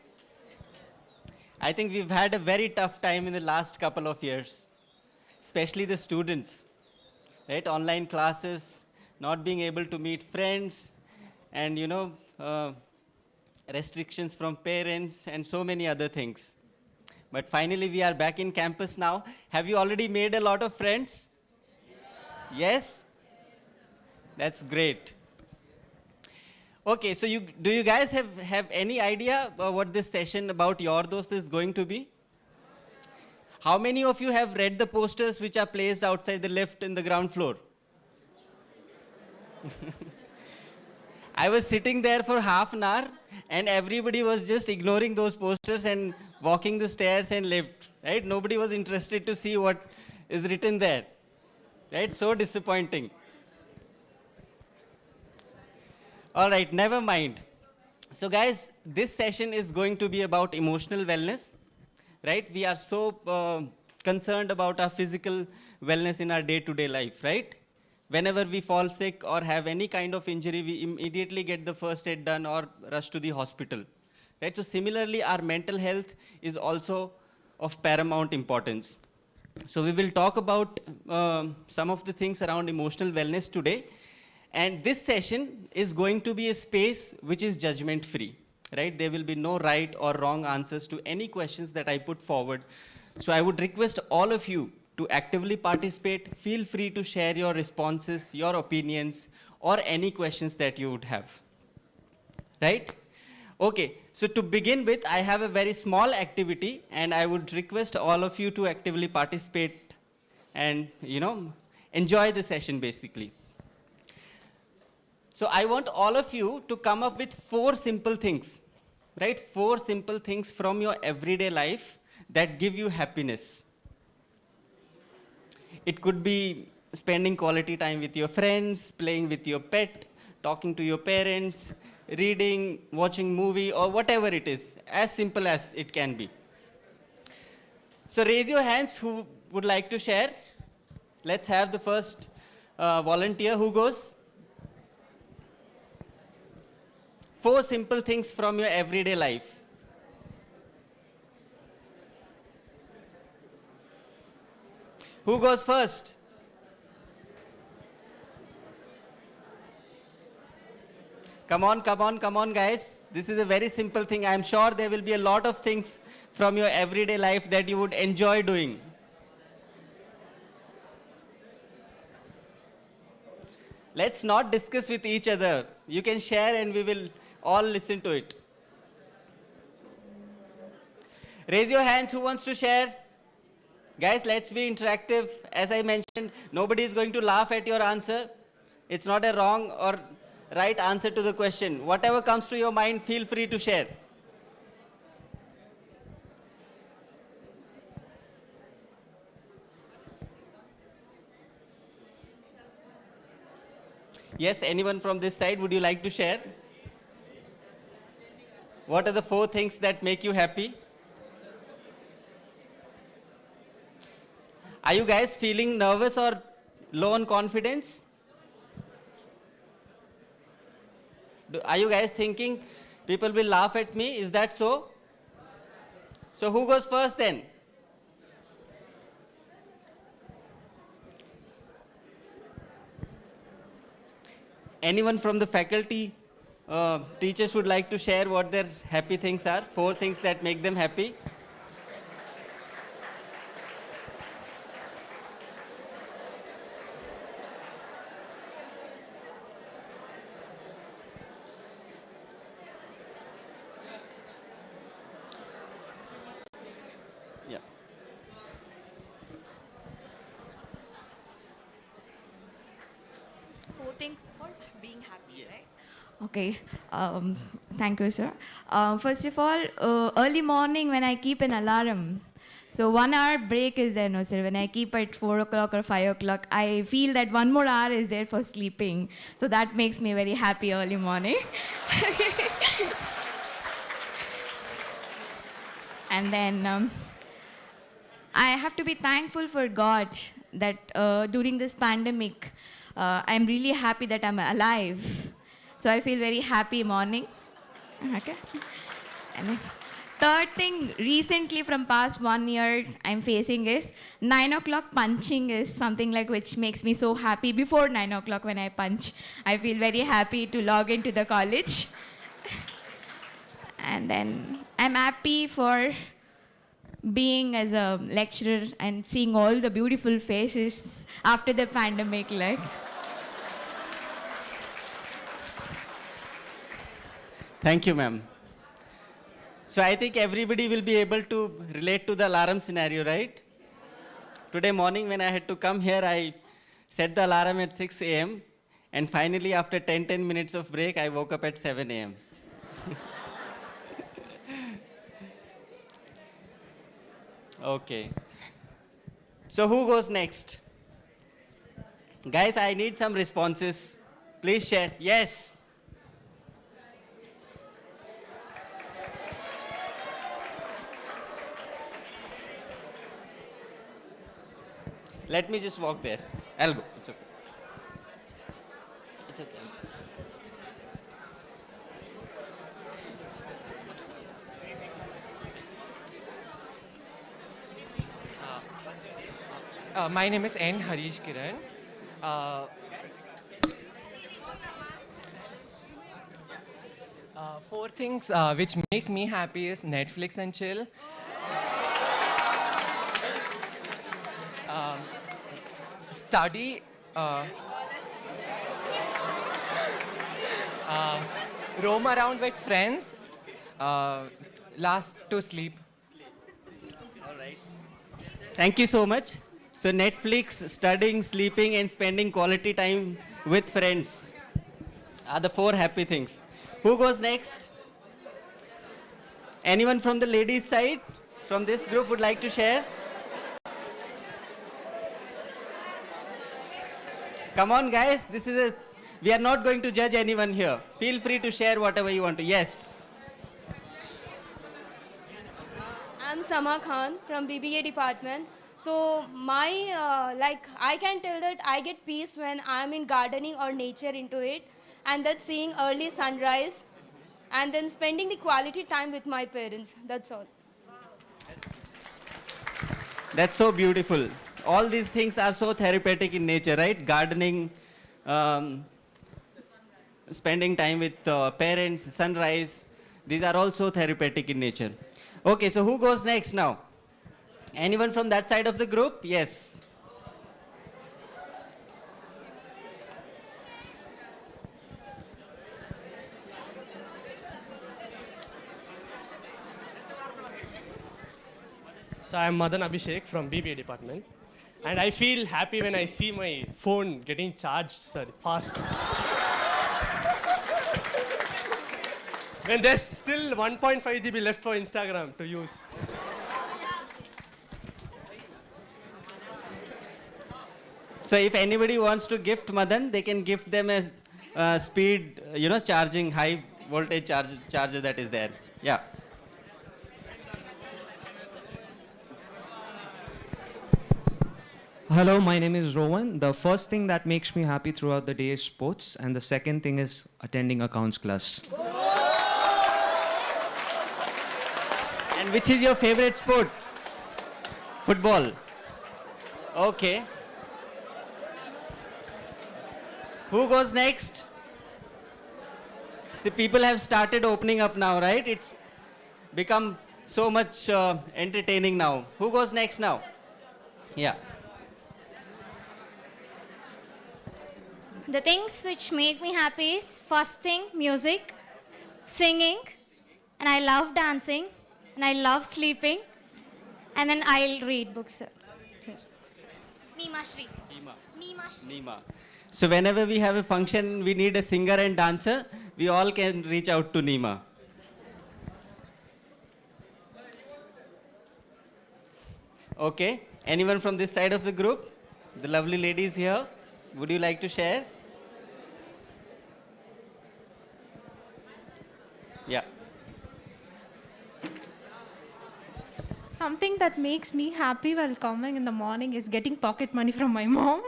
I think we've had a very tough time in the last couple of years, especially the students, right? Online classes, not being able to meet friends, and restrictions from parents, and so many other things. But finally, we are back in campus now. Have you already made a lot of friends? Yes? That's great. Okay, so do you guys have any idea what this session about yourDOST is going to be? How many of you have read the posters which are placed outside the lift in the ground floor? I was sitting there for half an hour, and everybody was just ignoring those posters and walking the stairs and lift, right? Nobody was interested to see what is written there, right? So disappointing. All right, never mind. So guys, this session is going to be about emotional wellness, right? We are so concerned about our physical wellness in our day-to-day life, right? Whenever we fall sick or have any kind of injury, we immediately get the first aid done or rush to the hospital, right? So similarly, our mental health is also of paramount importance. So we will talk about some of the things around emotional wellness today. And this session is going to be a space which is judgment-free, right? There will be no right or wrong answers to any questions that I put forward. So I would request all of you to actively participate. Feel free to share your responses, your opinions, or any questions that you would have, right? Okay, so to begin with, I have a very small activity, and I would request all of you to actively participate and, enjoy the session, basically. So I want all of you to come up with 4 simple things, right? 4 simple things from your everyday life that give you happiness. It could be spending quality time with your friends, playing with your pet, talking to your parents, reading, watching movie, or whatever it is, as simple as it can be. So raise your hands who would like to share. Let's have the first volunteer. Who goes? 4 simple things from your everyday life. Who goes first? Come on, come on, come on, guys. This is a very simple thing. I'm sure there will be a lot of things from your everyday life that you would enjoy doing. Let's not discuss with each other. You can share and we will all listen to it. Raise your hands who wants to share. Guys, let's be interactive. As I mentioned, nobody is going to laugh at your answer. It's not a wrong or right answer to the question. Whatever comes to your mind, feel free to share. Yes, anyone from this side, would you like to share? What are the 4 things that make you happy? Are you guys feeling nervous or low on confidence? Are you guys thinking people will laugh at me? Is that so? So who goes first then? Anyone from the faculty, teachers would like to share what their happy things are? 4 things that make them happy.
things for being happy, right? Okay, thank you, sir. First of all, early morning when I keep an alarm, so 1 hour break is there, no, sir. When I keep at 4 o'clock or 5 o'clock, I feel that 1 more hour is there for sleeping. So that makes me very happy early morning. And then I have to be thankful for God that during this pandemic, I'm really happy that I'm alive. So I feel very happy morning. Okay. And then third thing, recently from past 1 year, I'm facing is 9 o'clock punching is something like which makes me so happy. Before 9 o'clock when I punch, I feel very happy to log into the college. And then I'm happy for being as a lecturer and seeing all the beautiful faces after the pandemic, like.
Thank you, ma'am. So I think everybody will be able to relate to the alarm scenario, right? Today morning when I had to come here, I set the alarm at 6 a.m. and finally after 10 minutes of break, I woke up at 7 a.m. Okay. So who goes next? Guys, I need some responses. Please share. Yes. Let me just walk there. I'll go. It's okay. It's okay.
My name is N. Harish Kiran. Four things which make me happy is Netflix and chill. Study. Roam around with friends. Last to sleep.
All right. Thank you so much. So Netflix, studying, sleeping, and spending quality time with friends are the 4 happy things. Who goes next? Anyone from the ladies' side from this group would like to share? Come on, guys. We are not going to judge anyone here. Feel free to share whatever you want to. Yes.
I'm Sama Khan from BBA department. So my, I can tell that I get peace when I'm in gardening or nature into it, and that's seeing early sunrise, and then spending the quality time with my parents. That's all.
That's so beautiful. All these things are so therapeutic in nature, right? Gardening, spending time with parents, sunrise. These are also therapeutic in nature. Okay, so who goes next now? Anyone from that side of the group? Yes.
So I'm Madan Abhishek from BBA department, and I feel happy when I see my phone getting charged, sir, fast. When there's still 1.5 GB left for Instagram to use.
So if anybody wants to gift Madan, they can gift them a speed, charging, high voltage charger that is there. Yeah.
Hello, my name is Rowan. The first thing that makes me happy throughout the day is sports, and the second thing is attending accounts class.
And which is your favorite sport? Football. Okay. Who goes next? See, people have started opening up now, right? It's become so much entertaining now. Who goes next now? Yeah.
The things which make me happy is first thing, music, singing, and I love dancing, and I love sleeping, and then I'll read books. Here. Nima Shri.
Nima.
Nima Shri.
Nima. So whenever we have a function, we need a singer and dancer, we all can reach out to Nima. Okay, anyone from this side of the group? The lovely ladies here, would you like to share? Yeah.
Something that makes me happy while coming in the morning is getting pocket money from my mom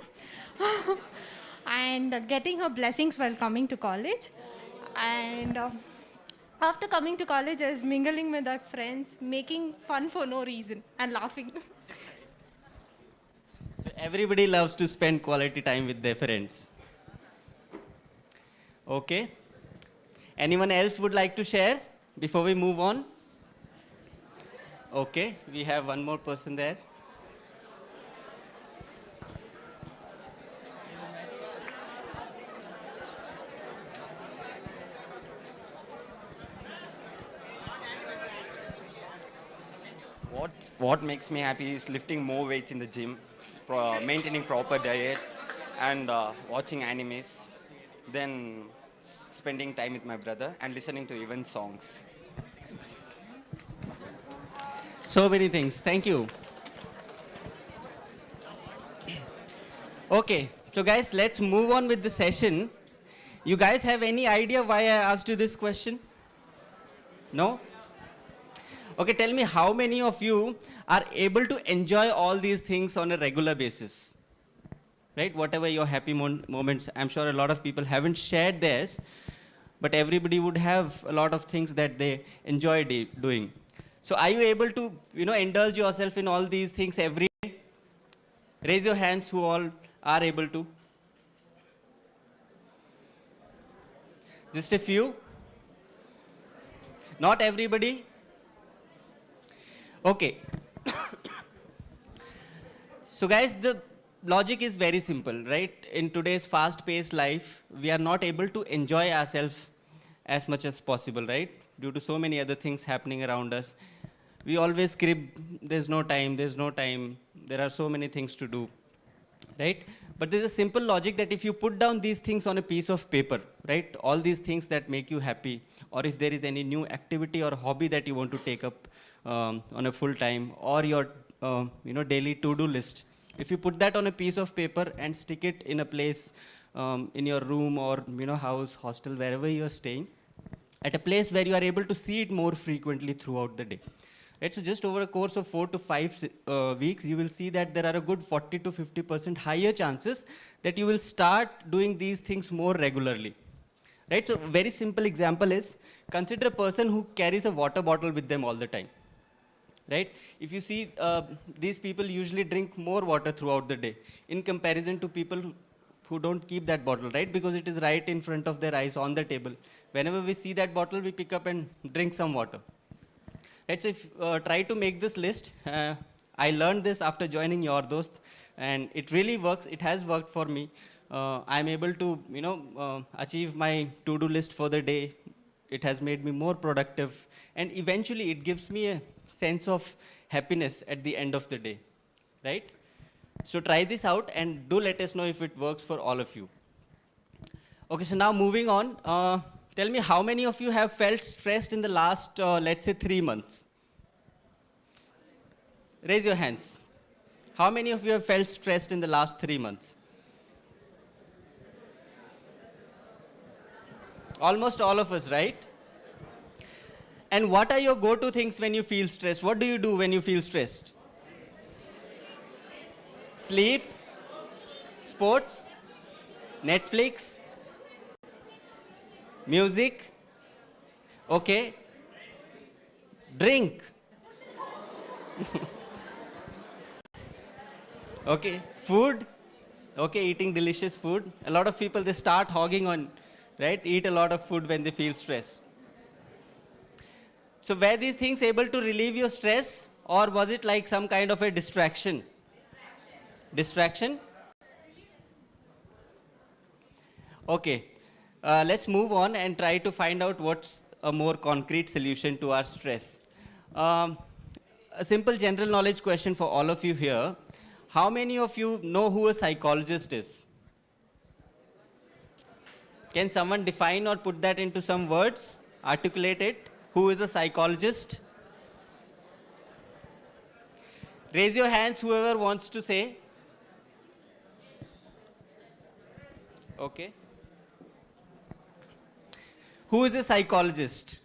and getting her blessings while coming to college. And after coming to college, I was mingling with my friends, making fun for no reason and laughing.
So everybody loves to spend quality time with their friends. Okay. Anyone else would like to share before we move on? Okay, we have one more person there.
What makes me happy is lifting more weights in the gym, maintaining proper diet, and watching animes, then spending time with my brother and listening to even songs.
So many things. Thank you. Okay, so guys, let's move on with the session. You guys have any idea why I asked you this question? No? Okay, tell me how many of you are able to enjoy all these things on a regular basis? Right, whatever your happy moments, I'm sure a lot of people haven't shared theirs, but everybody would have a lot of things that they enjoy doing. So are you able to, indulge yourself in all these things every day? Raise your hands who all are able to. Just a few? Not everybody? Okay. So guys, the logic is very simple, right? In today's fast-paced life, we are not able to enjoy ourselves as much as possible, right? Due to so many other things happening around us. We always crib, there's no time, there are so many things to do, right? But there's a simple logic that if you put down these things on a piece of paper, right? All these things that make you happy, or if there is any new activity or hobby that you want to take up on a full time, or your daily to-do list, if you put that on a piece of paper and stick it in a place in your room or house, hostel, wherever you are staying, at a place where you are able to see it more frequently throughout the day. Right, so just over a course of 4 to 5 weeks, you will see that there are a good 40 to 50% higher chances that you will start doing these things more regularly. Right, so very simple example is, consider a person who carries a water bottle with them all the time. Right, if you see, these people usually drink more water throughout the day in comparison to people who don't keep that bottle, right? Because it is right in front of their eyes on the table. Whenever we see that bottle, we pick up and drink some water. Right, so if try to make this list. I learned this after joining yourDOST, and it really works. It has worked for me. I'm able to, achieve my to-do list for the day. It has made me more productive, and eventually it gives me a sense of happiness at the end of the day, right? So try this out and do let us know if it works for all of you. Okay, so now moving on. Tell me how many of you have felt stressed in the last, let's say, 3 months? Raise your hands. How many of you have felt stressed in the last 3 months? Almost all of us, right? And what are your go-to things when you feel stressed? What do you do when you feel stressed? Sleep? Sports? Netflix? Music? Okay. Drink? Okay. Food? Okay, eating delicious food. A lot of people, they start hogging on, right? Eat a lot of food when they feel stressed. So were these things able to relieve your stress, or was it like some kind of a distraction? Distraction? Okay. Let's move on and try to find out what's a more concrete solution to our stress. A simple general knowledge question for all of you here. How many of you know who a psychologist is? Can someone define or put that into some words? Articulate it. Who is a psychologist? Raise your hands, whoever wants to say. Okay. Who is a psychologist?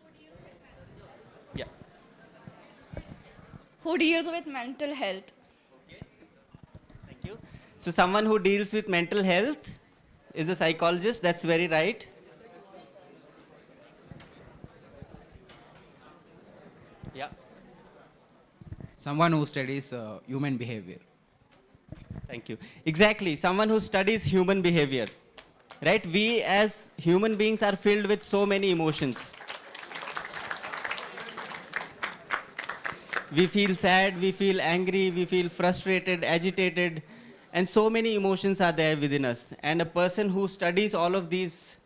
Yeah.
Who deals with mental health.
Thank you. So someone who deals with mental health is a psychologist. That's very right. Yeah.
Someone who studies human behavior.
Thank you. Exactly. Someone who studies human behavior. Right? We as human beings are filled with so many emotions. We feel sad, we feel angry, we feel frustrated, agitated, and so many emotions are there within us. And a person who studies all of these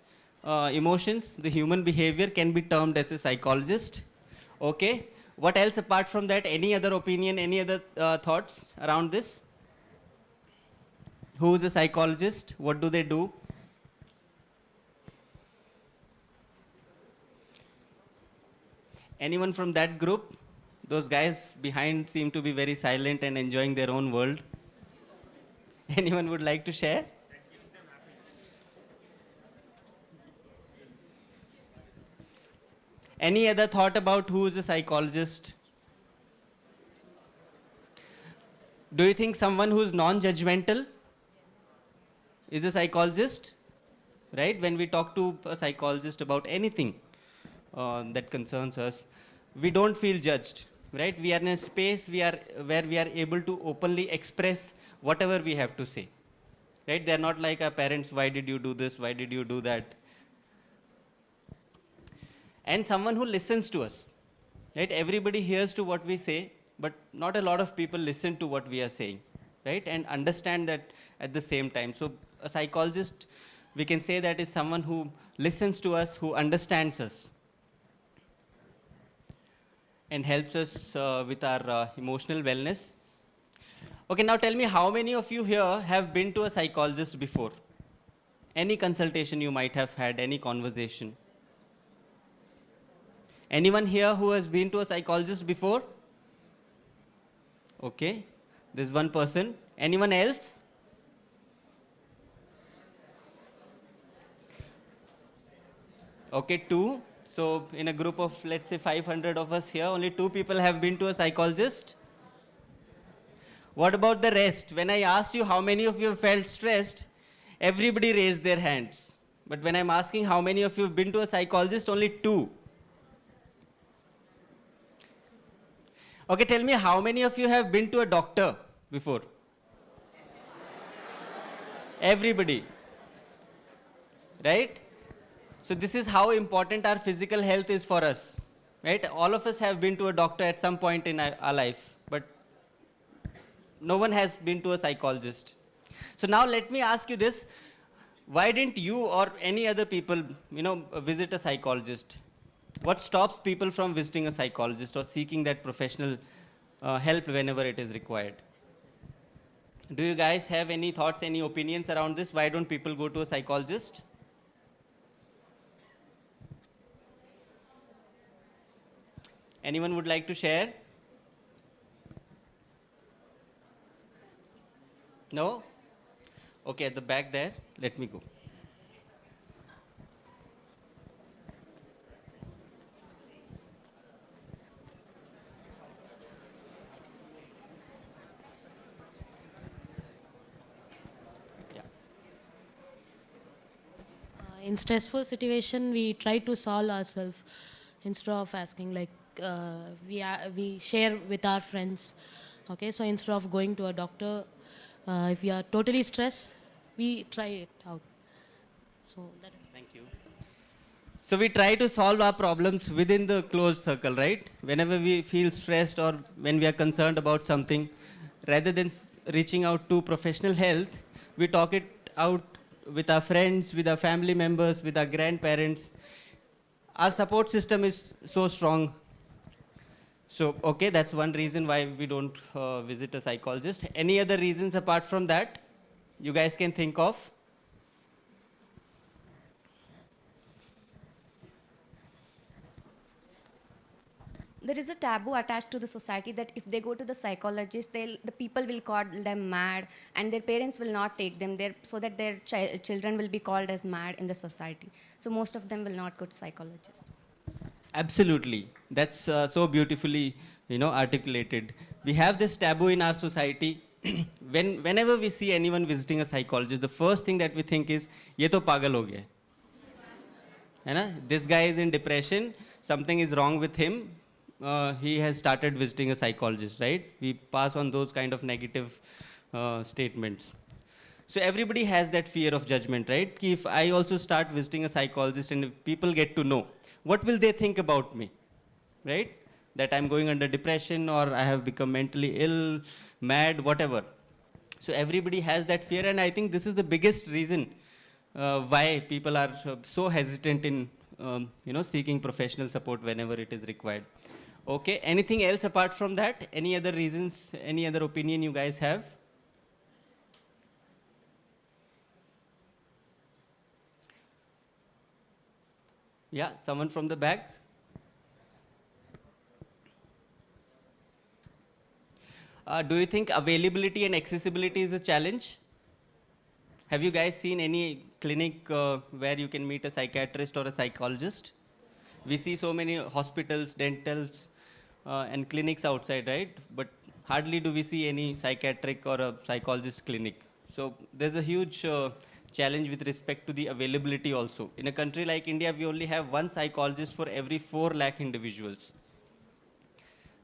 emotions, the human behavior, can be termed as a psychologist. Okay? What else apart from that? Any other opinion, any other thoughts around this? Who is a psychologist? What do they do? Anyone from that group? Those guys behind seem to be very silent and enjoying their own world. Anyone would like to share? Any other thought about who is a psychologist? Do you think someone who is non-judgmental is a psychologist? Right? When we talk to a psychologist about anything that concerns us, we don't feel judged. Right? We are in a space where we are able to openly express whatever we have to say. Right? They are not like our parents, why did you do this, why did you do that? And someone who listens to us. Right? Everybody hears to what we say, but not a lot of people listen to what we are saying. Right? And understand that at the same time. So a psychologist, we can say that is someone who listens to us, who understands us, and helps us with our emotional wellness. Okay, now tell me, how many of you here have been to a psychologist before? Any consultation you might have had, any conversation? Anyone here who has been to a psychologist before? Okay, there's one person. Anyone else? Okay, 2. So in a group of, let's say, 500 of us here, only 2 people have been to a psychologist. What about the rest? When I asked you how many of you have felt stressed, everybody raised their hands. But when I'm asking how many of you have been to a psychologist, only 2. Okay, tell me, how many of you have been to a doctor before? Everybody. Right? So this is how important our physical health is for us. Right? All of us have been to a doctor at some point in our life, but no one has been to a psychologist. So now let me ask you this. Why didn't you or any other people, visit a psychologist? What stops people from visiting a psychologist or seeking that professional help whenever it is required? Do you guys have any thoughts, any opinions around this? Why don't people go to a psychologist? Anyone would like to share? No? Okay, at the back there, let me go.
In stressful situation, we try to solve ourselves instead of asking, like we share with our friends. Okay, so instead of going to a doctor, if we are totally stressed, we try it out. So that.
Thank you. So we try to solve our problems within the closed circle, right? Whenever we feel stressed or when we are concerned about something, rather than reaching out to professional health, we talk it out with our friends, with our family members, with our grandparents. Our support system is so strong. So, okay, that's one reason why we don't visit a psychologist. Any other reasons apart from that you guys can think of?
there is a taboo attached to the society that if they go to the psychologist, the people will call them mad, and their parents will not take them there, so that their children will be called as mad in the society. So most of them will not go to psychologists.
Absolutely. That's so beautifully, articulated. We have this taboo in our society. Whenever we see anyone visiting a psychologist, the first thing that we think is, ye to pagal ho gaya. है ना? This guy is in depression, something is wrong with him, he has started visiting a psychologist, right? We pass on those kind of negative statements. So everybody has that fear of judgment, right? If I also start visiting a psychologist and if people get to know, what will they think about me, right? That I'm going under depression or I have become mentally ill, mad, whatever. So everybody has that fear, and I think this is the biggest reason why people are so hesitant in seeking professional support whenever it is required. Okay, anything else apart from that? Any other reasons, any other opinion you guys have? Yeah, someone from the back? Do you think availability and accessibility is a challenge? Have you guys seen any clinic where you can meet a psychiatrist or a psychologist? We see so many hospitals, dentals, and clinics outside, right? But hardly do we see any psychiatric or a psychologist clinic. So there's a huge challenge with respect to the availability also. In a country like India, we only have one psychologist for every 4 lakh individuals,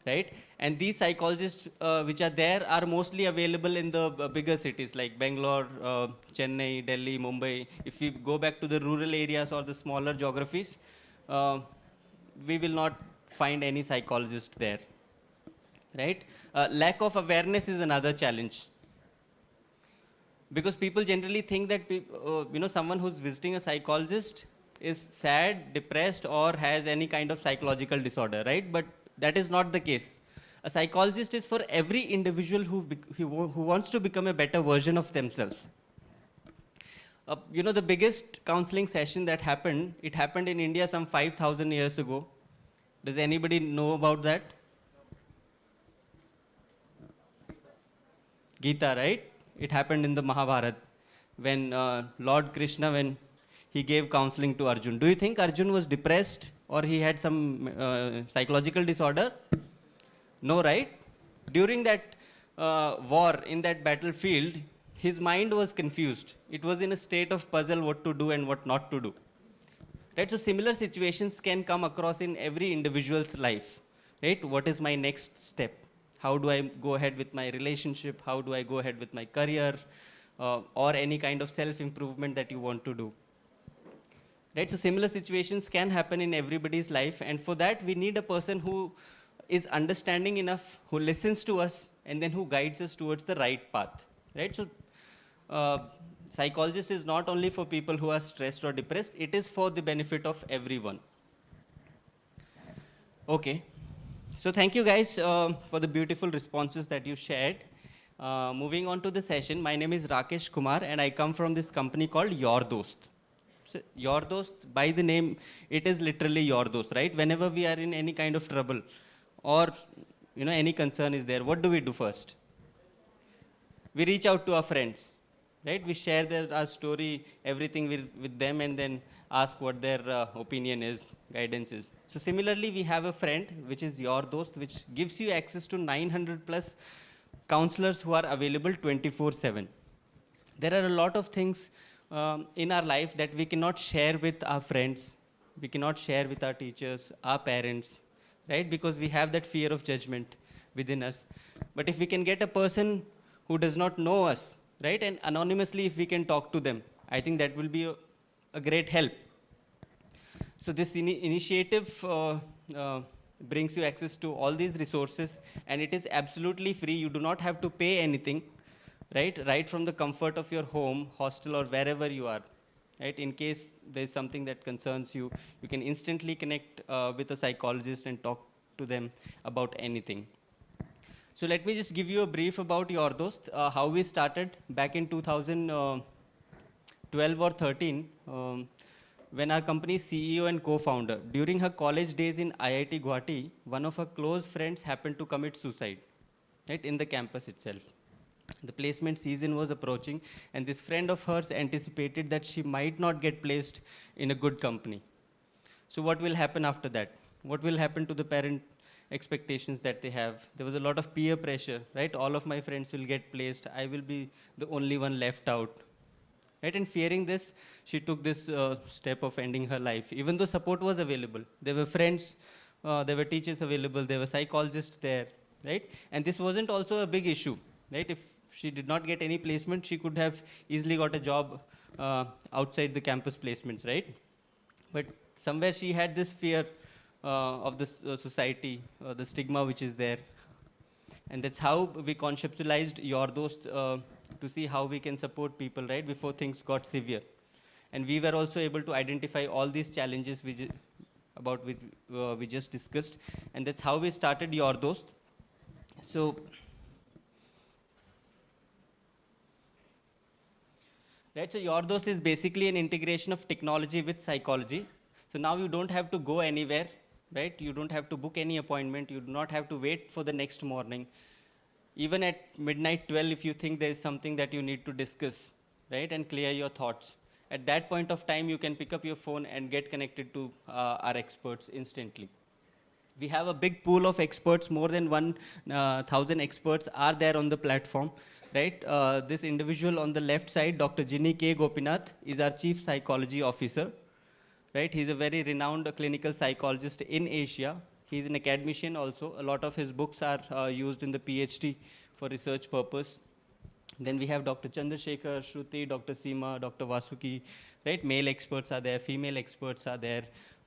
right? And these psychologists which are there are mostly available in the bigger cities like Bangalore, Chennai, Delhi, Mumbai. If we go back to the rural areas or the smaller geographies, we will not find any psychologist there, right? Lack of awareness is another challenge. Because people generally think that someone who's visiting a psychologist is sad, depressed, or has any kind of psychological disorder, right? But that is not the case. A psychologist is for every individual who wants to become a better version of themselves. The biggest counseling session that happened, it happened in India some 5,000 years ago. Does anybody know about that? Gita, right? It happened in the Mahabharata when Lord Krishna, when he gave counseling to Arjun. Do you think Arjun was depressed or he had some psychological disorder? No, right? During that war, in that battlefield, his mind was confused. It was in a state of puzzle what to do and what not to do. Right? So similar situations can come across in every individual's life. Right? What is my next step? How do I go ahead with my relationship? How do I go ahead with my career? Or any kind of self-improvement that you want to do. Right? So similar situations can happen in everybody's life, and for that we need a person who is understanding enough, who listens to us, and then who guides us towards the right path. Right? So psychologist is not only for people who are stressed or depressed, it is for the benefit of everyone. Okay. So thank you guys for the beautiful responses that you shared. Moving on to the session, my name is Rakesh Kumar and I come from this company called yourDOST. So yourDOST, by the name, it is literally yourDOST, right? Whenever we are in any kind of trouble or any concern is there, what do we do first? We reach out to our friends, right? We share our story, everything with them, and then ask what their opinion is, guidance is. So similarly, we have a friend, which is yourDOST, which gives you access to 900 plus counselors who are available 24/7. There are a lot of things in our life that we cannot share with our friends, we cannot share with our teachers, our parents, right? Because we have that fear of judgment within us. But if we can get a person who does not know us, right, and anonymously if we can talk to them, I think that will be a great help. So this initiative brings you access to all these resources, and it is absolutely free. You do not have to pay anything, right from the comfort of your home, hostel, or wherever you are. Right? In case there's something that concerns you, you can instantly connect with a psychologist and talk to them about anything. So let me just give you a brief about yourDOST, how we started back in 2012 or 13. when our company's CEO and co-founder, during her college days in IIT Guwahati, one of her close friends happened to commit suicide, right, in the campus itself. The placement season was approaching, and this friend of hers anticipated that she might not get placed in a good company. So what will happen after that? What will happen to the parent expectations that they have? There was a lot of peer pressure, right? All of my friends will get placed. I will be the only one left out. Right? And fearing this, she took this step of ending her life, even though support was available. There were friends, there were teachers available, there were psychologists there, right? And this wasn't also a big issue, right? If she did not get any placement, she could have easily got a job outside the campus placements, right? But somewhere she had this fear of the society, the stigma which is there. And that's how we conceptualized yourDOST to see how we can support people, right, before things got severe. And we were also able to identify all these challenges about which we just discussed. And that's how we started yourDOST. So, right, so yourDOST is basically an integration of technology with psychology. So now you don't have to go anywhere, right? You don't have to book any appointment. You do not have to wait for the next morning. Even at midnight 12, if you think there is something that you need to discuss, right, and clear your thoughts, at that point of time, you can pick up your phone and get connected to our experts instantly. We have a big pool of experts. More than 1,000 experts are there on the platform, right? This individual on the left side, Dr. Ginny K. Gopinath, is our Chief Psychology Officer, right? He's a very renowned clinical psychologist in Asia. He's an academician also. A lot of his books are used in the PhD for research purpose. Then we have Dr. Chandrasekhar, Shruti, Dr. Seema, Dr. Vasuki, right? Male experts are there, female experts are there,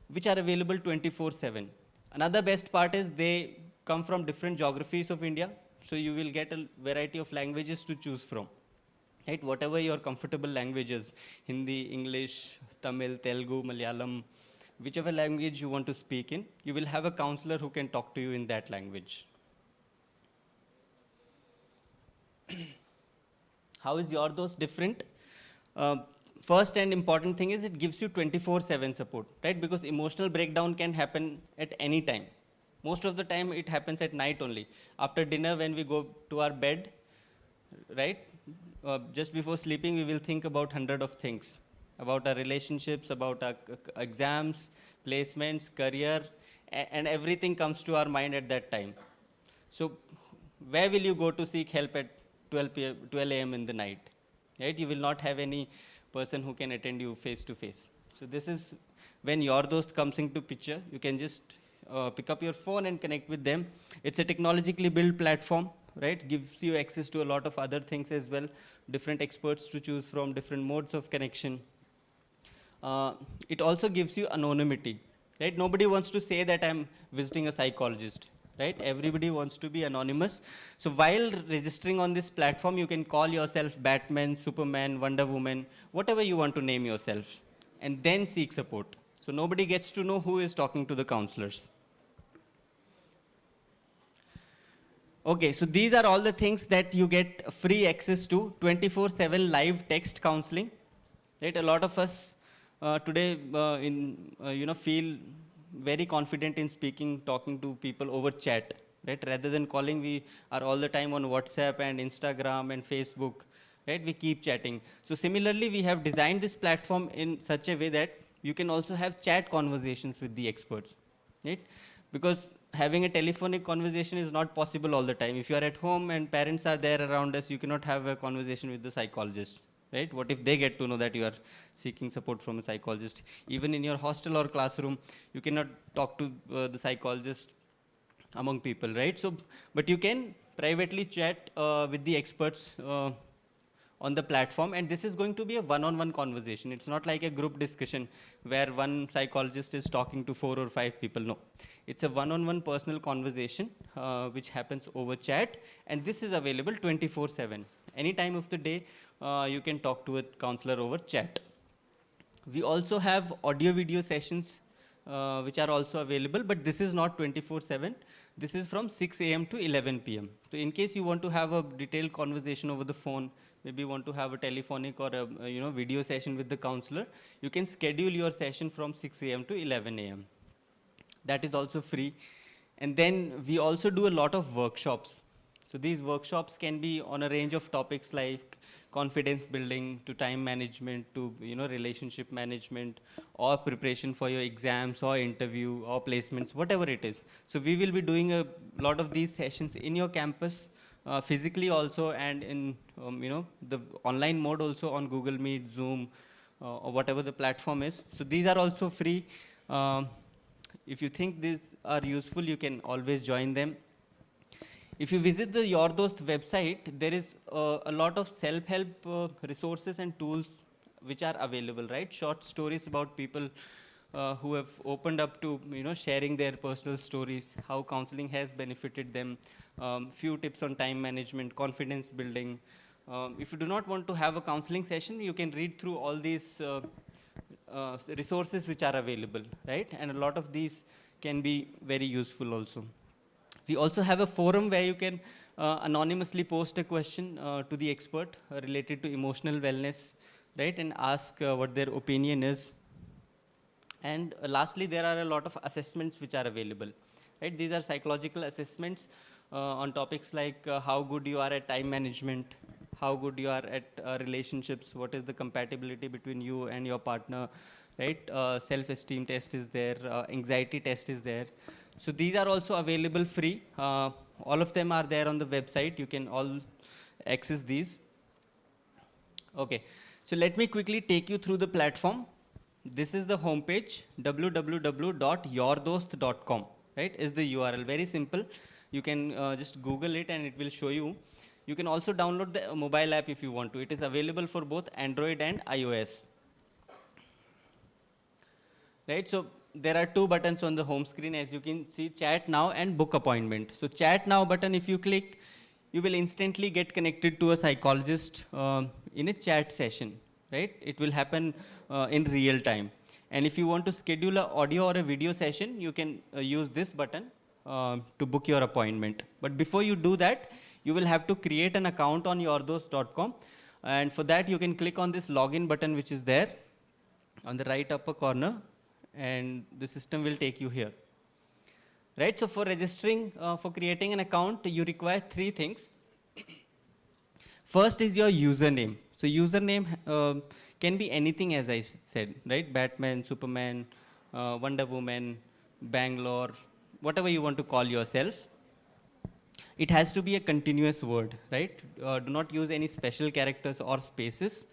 which are available 24/7. Another best part is they come from different geographies of India, so you will get a variety of languages to choose from, right? Whatever your comfortable languages, Hindi, English, Tamil, Telugu, Malayalam, whichever language you want to speak in, you will have a counselor who can talk to you in that language. How is yourDOST different? First and important thing is it gives you 24/7 support, right? Because emotional breakdown can happen at any time. Most of the time it happens at night only. After dinner, when we go to our bed, right? Just before sleeping, we will think about 100 of things, about our relationships, about our exams, placements, career, and everything comes to our mind at that time. So where will you go to seek help at 12 a.m. in the night, right? You will not have any person who can attend you face to face. So this is when yourDOST comes into picture. You can just pick up your phone and connect with them. It's a technologically built platform, right? Gives you access to a lot of other things as well, different experts to choose from, different modes of connection. It also gives you anonymity, right? Nobody wants to say that I'm visiting a psychologist, right? Everybody wants to be anonymous. So while registering on this platform, you can call yourself Batman, Superman, Wonder Woman, whatever you want to name yourself, and then seek support. So nobody gets to know who is talking to the counselors. Okay, so these are all the things that you get free access to, 24/7 live text counseling, right? A lot of us today feel very confident in speaking, talking to people over chat, right? Rather than calling, we are all the time on WhatsApp and Instagram and Facebook, right? We keep chatting. So similarly, we have designed this platform in such a way that you can also have chat conversations with the experts, right? Because having a telephonic conversation is not possible all the time. If you are at home and parents are there around us, you cannot have a conversation with the psychologist, right? What if they get to know that you are seeking support from a psychologist? Even in your hostel or classroom, you cannot talk to the psychologist among people, right? So, but you can privately chat with the experts on the platform, and this is going to be a one-on-one conversation. It's not like a group discussion where one psychologist is talking to 4 or 5 people. No, it's a one-on-one personal conversation which happens over chat, and this is available 24/7. Any time of the day, you can talk to a counselor over chat. We also have audio-video sessions which are also available, but this is not 24/7. This is from 6 a.m. to 11 p.m. So in case you want to have a detailed conversation over the phone, maybe you want to have a telephonic or a video session with the counselor, you can schedule your session from 6 a.m. to 11 a.m. That is also free. And then we also do a lot of workshops. So these workshops can be on a range of topics like confidence building, to time management, to relationship management, or preparation for your exams or interview or placements, whatever it is. So we will be doing a lot of these sessions in your campus, physically also, and in the online mode also on Google Meet, Zoom, or whatever the platform is. So these are also free. If you think these are useful, you can always join them. If you visit the yourDOST website, there is a lot of self-help resources and tools which are available, right? Short stories about people who have opened up to sharing their personal stories, how counseling has benefited them, few tips on time management, confidence building. If you do not want to have a counseling session, you can read through all these resources which are available, right? And a lot of these can be very useful also. We also have a forum where you can anonymously post a question to the expert related to emotional wellness, right, and ask what their opinion is. And lastly, there are a lot of assessments which are available, right? These are psychological assessments on topics like how good you are at time management, how good you are at relationships, what is the compatibility between you and your partner, right? Self-esteem test is there, anxiety test is there. So these are also available free. All of them are there on the website. You can all access these. Okay, so let me quickly take you through the platform. This is the homepage, www.yourDOST.com, right, is the URL. Very simple. You can just Google it and it will show you. You can also download the mobile app if you want to. It is available for both Android and iOS. Right, so there are two buttons on the home screen, as you can see, chat now and book appointment. So chat now button, if you click, you will instantly get connected to a psychologist in a chat session, right? It will happen in real time. And if you want to schedule an audio or a video session, you can use this button to book your appointment. But before you do that, you will have to create an account on yourDOST.com. And for that, you can click on this login button, which is there on the right upper corner, and the system will take you here. Right, so for registering, for creating an account, you require three things. First is your username. So username can be anything, as I said, right? Batman, Superman, Wonder Woman, Bangalore, whatever you want to call yourself. It has to be a continuous word, right? Do not use any special characters or spaces.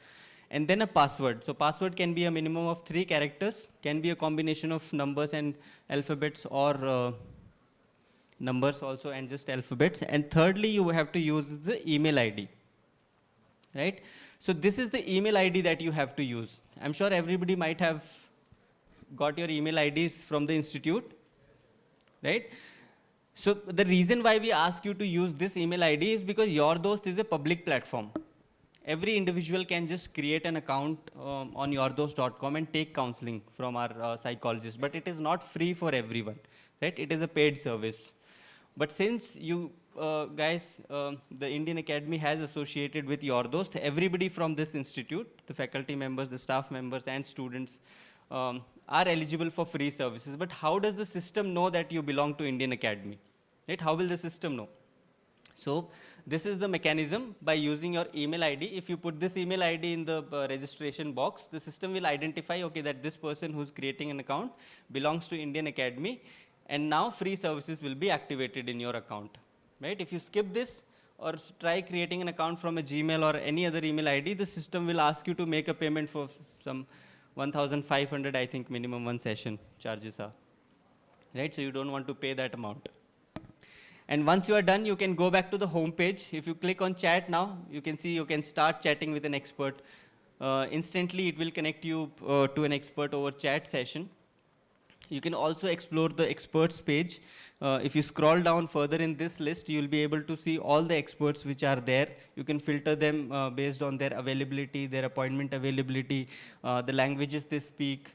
And then a password. So password can be a minimum of 3 characters, can be a combination of numbers and alphabets, or numbers also and just alphabets. And thirdly, you have to use the email ID, right? So this is the email ID that you have to use. I'm sure everybody might have got your email IDs from the institute, right? So the reason why we ask you to use this email ID is because yourDOST is a public platform. Every individual can just create an account on yourDOST.com and take counseling from our psychologist, but it is not free for everyone, right? It is a paid service. But since you guys, the Indian Academy has associated with yourDOST, everybody from this institute, the faculty members, the staff members, and students are eligible for free services. But how does the system know that you belong to Indian Academy? Right? How will the system know? So this is the mechanism. By using your email ID. If you put this email ID in the registration box, the system will identify, okay, that this person who's creating an account belongs to Indian Academy, and now free services will be activated in your account, right? If you skip this or try creating an account from a Gmail or any other email ID, the system will ask you to make a payment for some 1,500, I think, minimum one session charges are, right? So you don't want to pay that amount. And once you are done, you can go back to the home page. If you click on chat now, you can see you can start chatting with an expert. Instantly, it will connect you to an expert over chat session. You can also explore the experts page. If you scroll down further in this list, you will be able to see all the experts which are there. You can filter them based on their availability, their appointment availability, the languages they speak,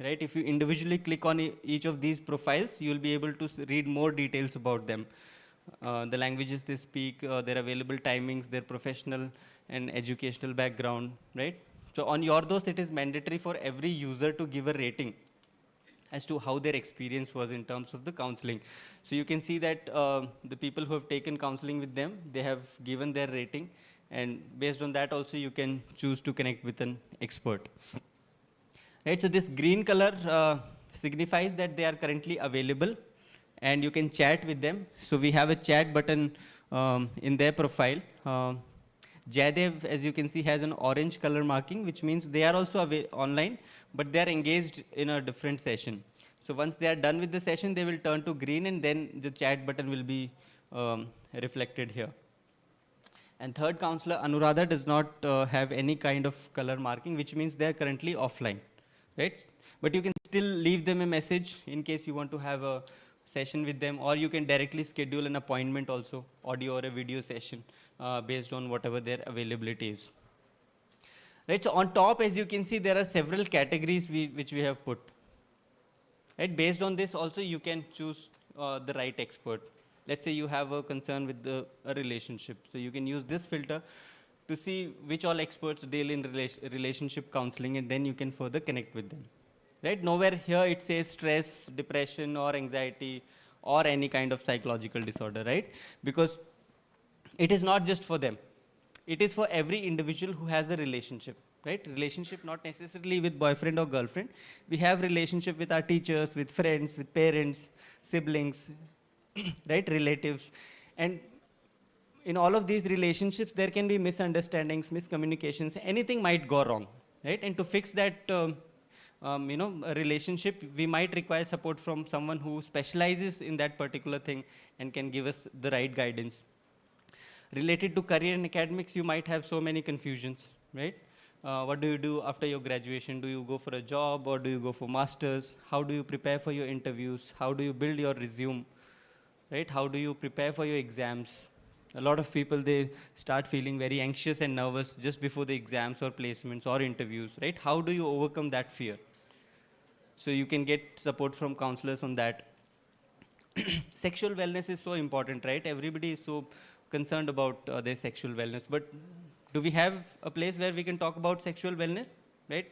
right? If you individually click on each of these profiles, you'll be able to read more details about them. The languages they speak, their available timings, their professional and educational background, right? So on yourDOST, it is mandatory for every user to give a rating as to how their experience was in terms of the counseling. So you can see that the people who have taken counseling with them, they have given their rating, and based on that also you can choose to connect with an expert. Right, so this green color signifies that they are currently available and you can chat with them. So we have a chat button in their profile. Jadev, as you can see, has an orange color marking, which means they are also online, but they are engaged in a different session. So once they are done with the session, they will turn to green, and then the chat button will be reflected here. And third counselor, Anuradha, does not have any kind of color marking, which means they are currently offline, right? But you can still leave them a message in case you want to have a session with them, or you can directly schedule an appointment also, audio or a video session, based on whatever their availability is. Right, so on top, as you can see, there are several categories which we have put. Right, based on this also, you can choose the right expert. Let's say you have a concern with a relationship. So you can use this filter to see which all experts deal in relationship counseling, and then you can further connect with them. Right, nowhere here it says stress, depression, or anxiety, or any kind of psychological disorder, right? Because it is not just for them. It is for every individual who has a relationship, right? Relationship not necessarily with boyfriend or girlfriend. We have relationship with our teachers, with friends, with parents, siblings, right, relatives. And in all of these relationships, there can be misunderstandings, miscommunications, anything might go wrong, right? And to fix that a relationship, we might require support from someone who specializes in that particular thing and can give us the right guidance. Related to career and academics, you might have so many confusions, right? What do you do after your graduation? Do you go for a job or do you go for masters? How do you prepare for your interviews? How do you build your resume, right? How do you prepare for your exams? A lot of people, they start feeling very anxious and nervous just before the exams or placements or interviews, right? How do you overcome that fear? So you can get support from counselors on that. Sexual wellness is so important, right? Everybody is so concerned about their sexual wellness, but do we have a place where we can talk about sexual wellness, right?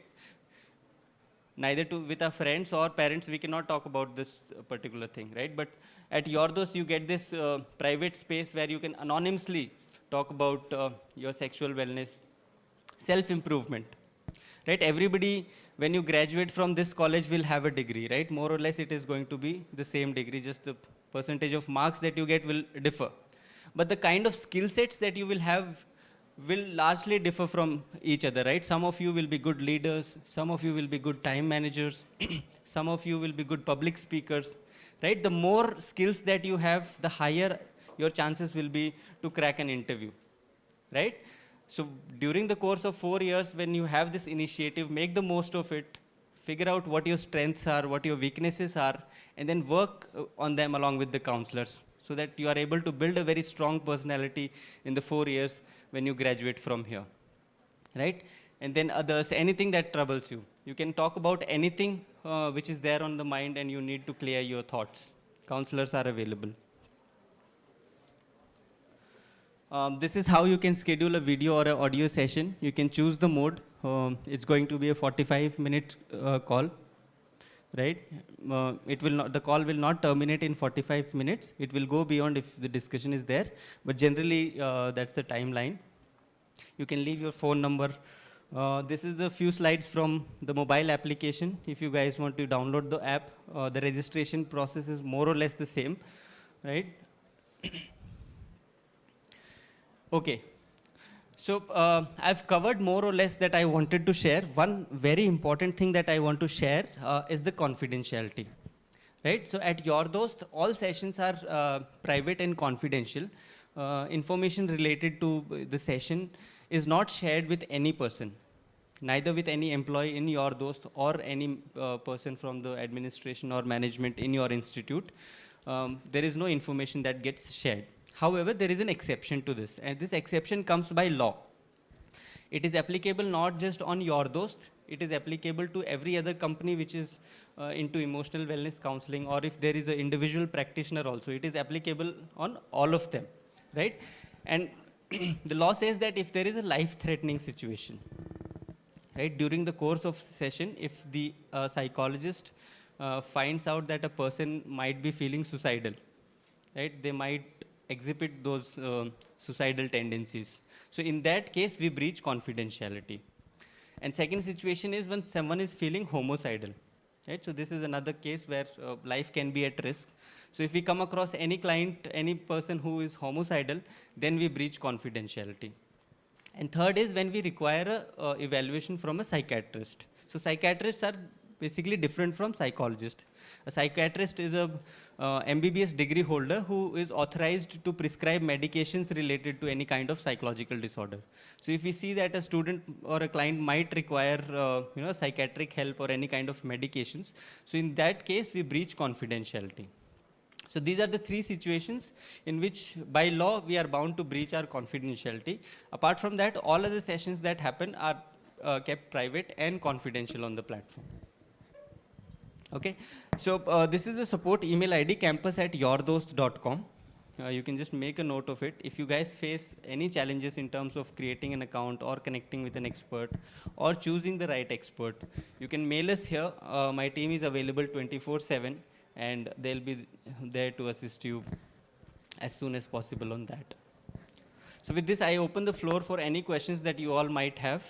Neither with our friends or parents, we cannot talk about this particular thing, right? But at yourDOST, you get this private space where you can anonymously talk about your sexual wellness, self-improvement, right? Everybody, when you graduate from this college, will have a degree, right? More or less, it is going to be the same degree, just the percentage of marks that you get will differ. But the kind of skill sets that you will have will largely differ from each other, right? Some of you will be good leaders, some of you will be good time managers, some of you will be good public speakers, right? The more skills that you have, the higher your chances will be to crack an interview, right? So during the course of 4 years, when you have this initiative, make the most of it, figure out what your strengths are, what your weaknesses are, and then work on them along with the counselors, so that you are able to build a very strong personality in the 4 years when you graduate from here, right? And then others, anything that troubles you. You can talk about anything which is there on the mind and you need to clear your thoughts. Counselors are available. This is how you can schedule a video or an audio session. You can choose the mode. It's going to be a 45-minute call. Right? The call will not terminate in 45 minutes. It will go beyond if the discussion is there. But generally, that's the timeline. You can leave your phone number. This is the few slides from the mobile application. If you guys want to download the app, the registration process is more or less the same, right? Okay. So I've covered more or less that I wanted to share. One very important thing that I want to share is the confidentiality, right? So at yourDOST, all sessions are private and confidential. Information related to the session is not shared with any person, neither with any employee in yourDOST or any person from the administration or management in your institute. There is no information that gets shared. However, there is an exception to this, and this exception comes by law. It is applicable not just on yourDOST, it is applicable to every other company which is into emotional wellness counseling, or if there is an individual practitioner also, it is applicable on all of them, right? And the law says that if there is a life-threatening situation, right, during the course of session, if the psychologist finds out that a person might be feeling suicidal, right, they might exhibit those suicidal tendencies. So in that case, we breach confidentiality. And second situation is when someone is feeling homicidal, right? So this is another case where life can be at risk. So if we come across any client, any person who is homicidal, then we breach confidentiality. And third is when we require a evaluation from a psychiatrist. So psychiatrists are basically different from psychologists. A psychiatrist is a MBBS degree holder who is authorized to prescribe medications related to any kind of psychological disorder. So if we see that a student or a client might require psychiatric help or any kind of medications, so in that case we breach confidentiality. So these are the three situations in which by law we are bound to breach our confidentiality. Apart from that, all other sessions that happen are kept private and confidential on the platform. Okay, so this is the support email ID, campus@yourdost.com. You can just make a note of it. If you guys face any challenges in terms of creating an account or connecting with an expert or choosing the right expert, you can mail us here. My team is available 24/7 and they'll be there to assist you as soon as possible on that. So with this, I open the floor for any questions that you all might have.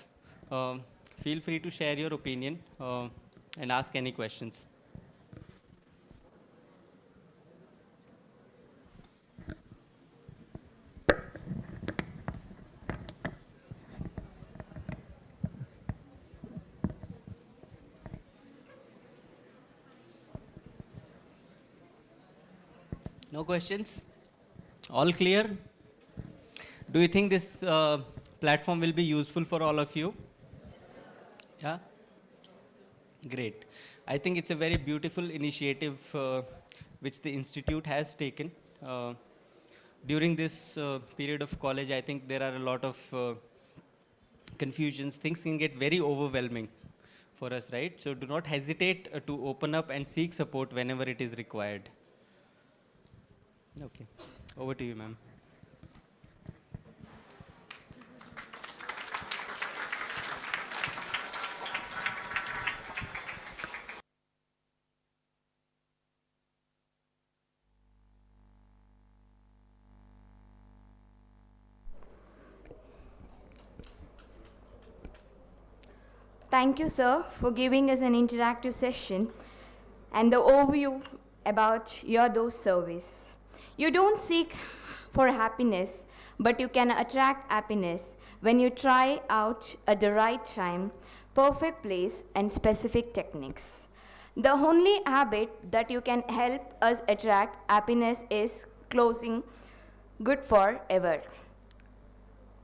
Feel free to share your opinion and ask any questions. No questions? All clear? Do you think this platform will be useful for all of you? Yeah? Great. I think it's a very beautiful initiative which the Institute has taken. During this period of college, I think there are a lot of confusions. Things can get very overwhelming for us, right? So do not hesitate to open up and seek support whenever it is required. Okay. Over to you, ma'am.
Thank you, sir, for giving us an interactive session and the overview about yourDOST service. You don't seek for happiness, but you can attract happiness when you try out at the right time, perfect place, and specific techniques. The only habit that you can help us attract happiness is closing good forever.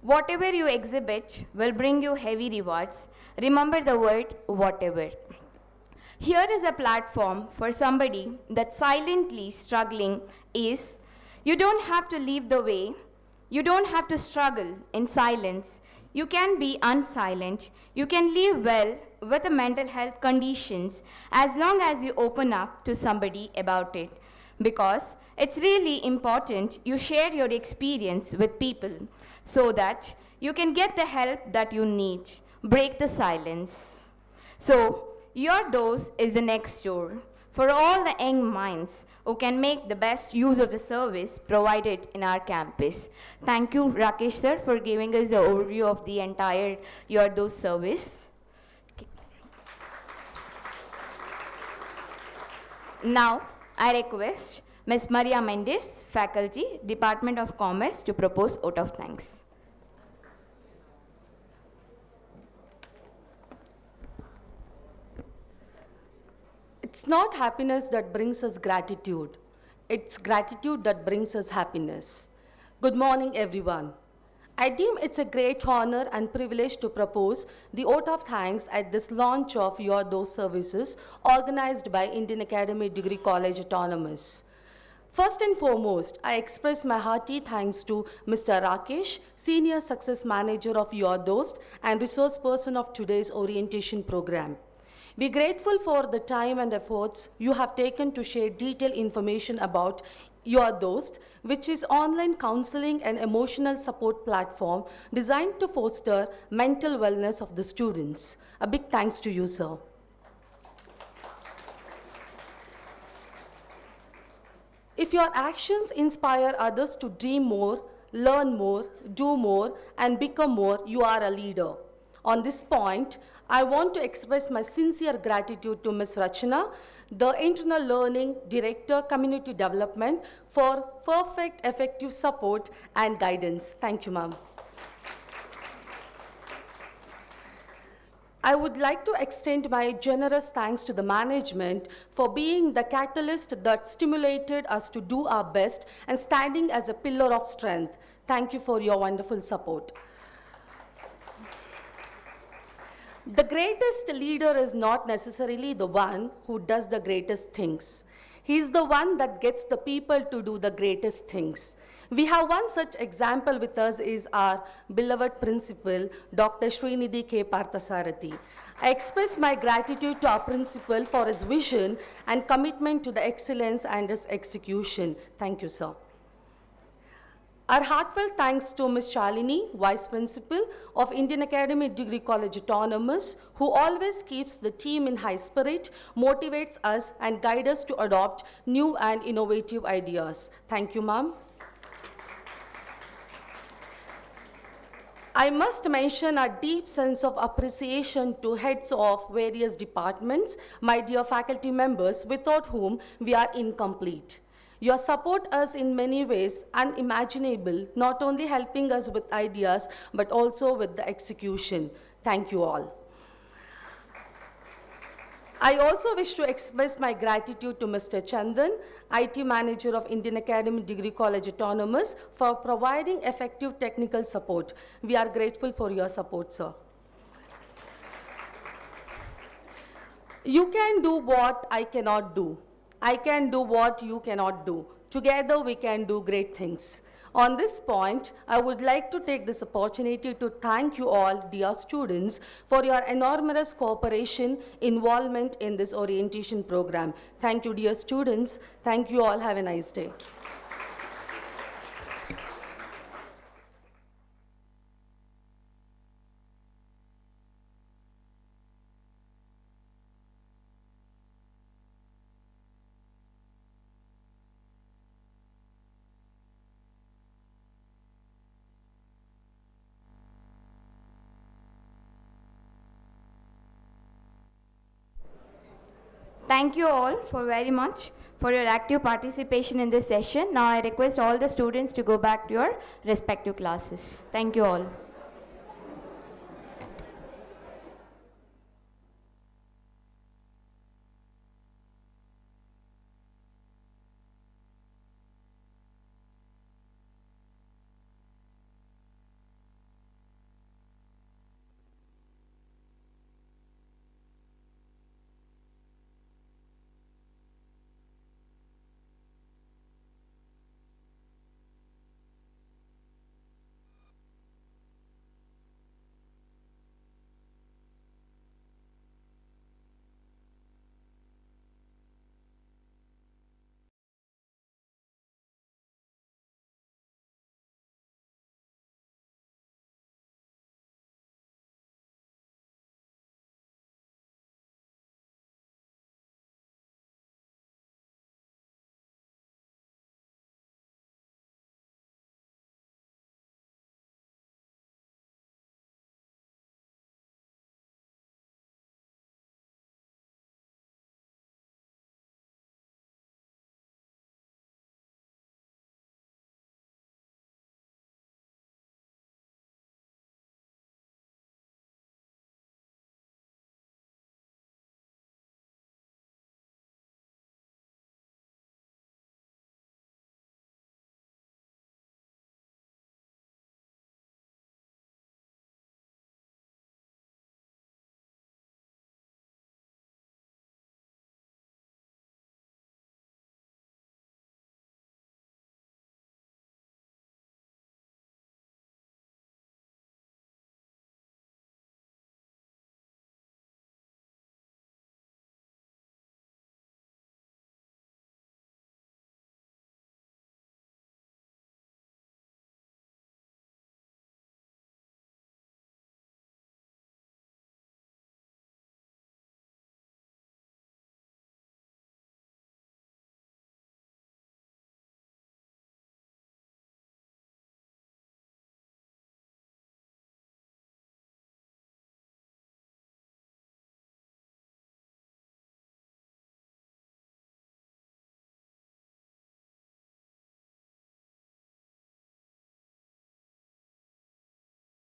Whatever you exhibit will bring you heavy rewards. Remember the word whatever. Here is a platform for somebody that's silently struggling is you don't have to leave the way. You don't have to struggle in silence. You can be unsilent. You can live well with the mental health conditions as long as you open up to somebody about it. Because it's really important you share your experience with people so that you can get the help that you need. Break the silence. So, yourDOST is the next door for all the young minds who can make the best use of the service provided in our campus. Thank you, Rakesh sir, for giving us the overview of the entire yourDOST service. Now, I request Ms. Maria Mendes, Faculty, Department of Commerce, to propose vote of thanks.
It's not happiness that brings us gratitude. It's gratitude that brings us happiness. Good morning, everyone. I deem it's a great honor and privilege to propose the vote of thanks at this launch of yourDOST services organized by Indian Academy Degree College Autonomous. First and foremost, I express my hearty thanks to Mr. Rakesh, Senior Success Manager of yourDOST and resource person of today's orientation program. We're grateful for the time and efforts you have taken to share detailed information about yourDOST, which is online counseling and emotional support platform designed to foster mental wellness of the students. A big thanks to you, sir. If your actions inspire others to dream more, learn more, do more, and become more, you are a leader. On this point, I want to express my sincere gratitude to Ms. Rachana, the Internal Learning Director, Community Development, for perfect, effective support and guidance. Thank you, ma'am. I would like to extend my generous thanks to the management for being the catalyst that stimulated us to do our best and standing as a pillar of strength. Thank you for your wonderful support. The greatest leader is not necessarily the one who does the greatest things. He is the one that gets the people to do the greatest things. We have one such example with us is our beloved principal, Dr. Srinidhi K. Parthasarathi. I express my gratitude to our principal for his vision and commitment to the excellence and his execution. Thank you, sir. Our heartfelt thanks to Ms. Shalini, Vice Principal of Indian Academy Degree College Autonomous, who always keeps the team in high spirit, motivates us, and guides us to adopt new and innovative ideas. Thank you, ma'am. I must mention a deep sense of appreciation to heads of various departments, my dear faculty members, without whom we are incomplete. Your support us in many ways unimaginable, not only helping us with ideas, but also with the execution. Thank you all. I also wish to express my gratitude to Mr. Chandan, IT Manager of Indian Academy Degree College Autonomous, for providing effective technical support. We are grateful for your support, sir. You can do what I cannot do. I can do what you cannot do. Together we can do great things. On this point, I would like to take this opportunity to thank you all, dear students, for your enormous cooperation, involvement in this orientation program. Thank you, dear students. Thank you all. Have a nice day.
Thank you all for very much for your active participation in this session. Now I request all the students to go back to your respective classes. Thank you all.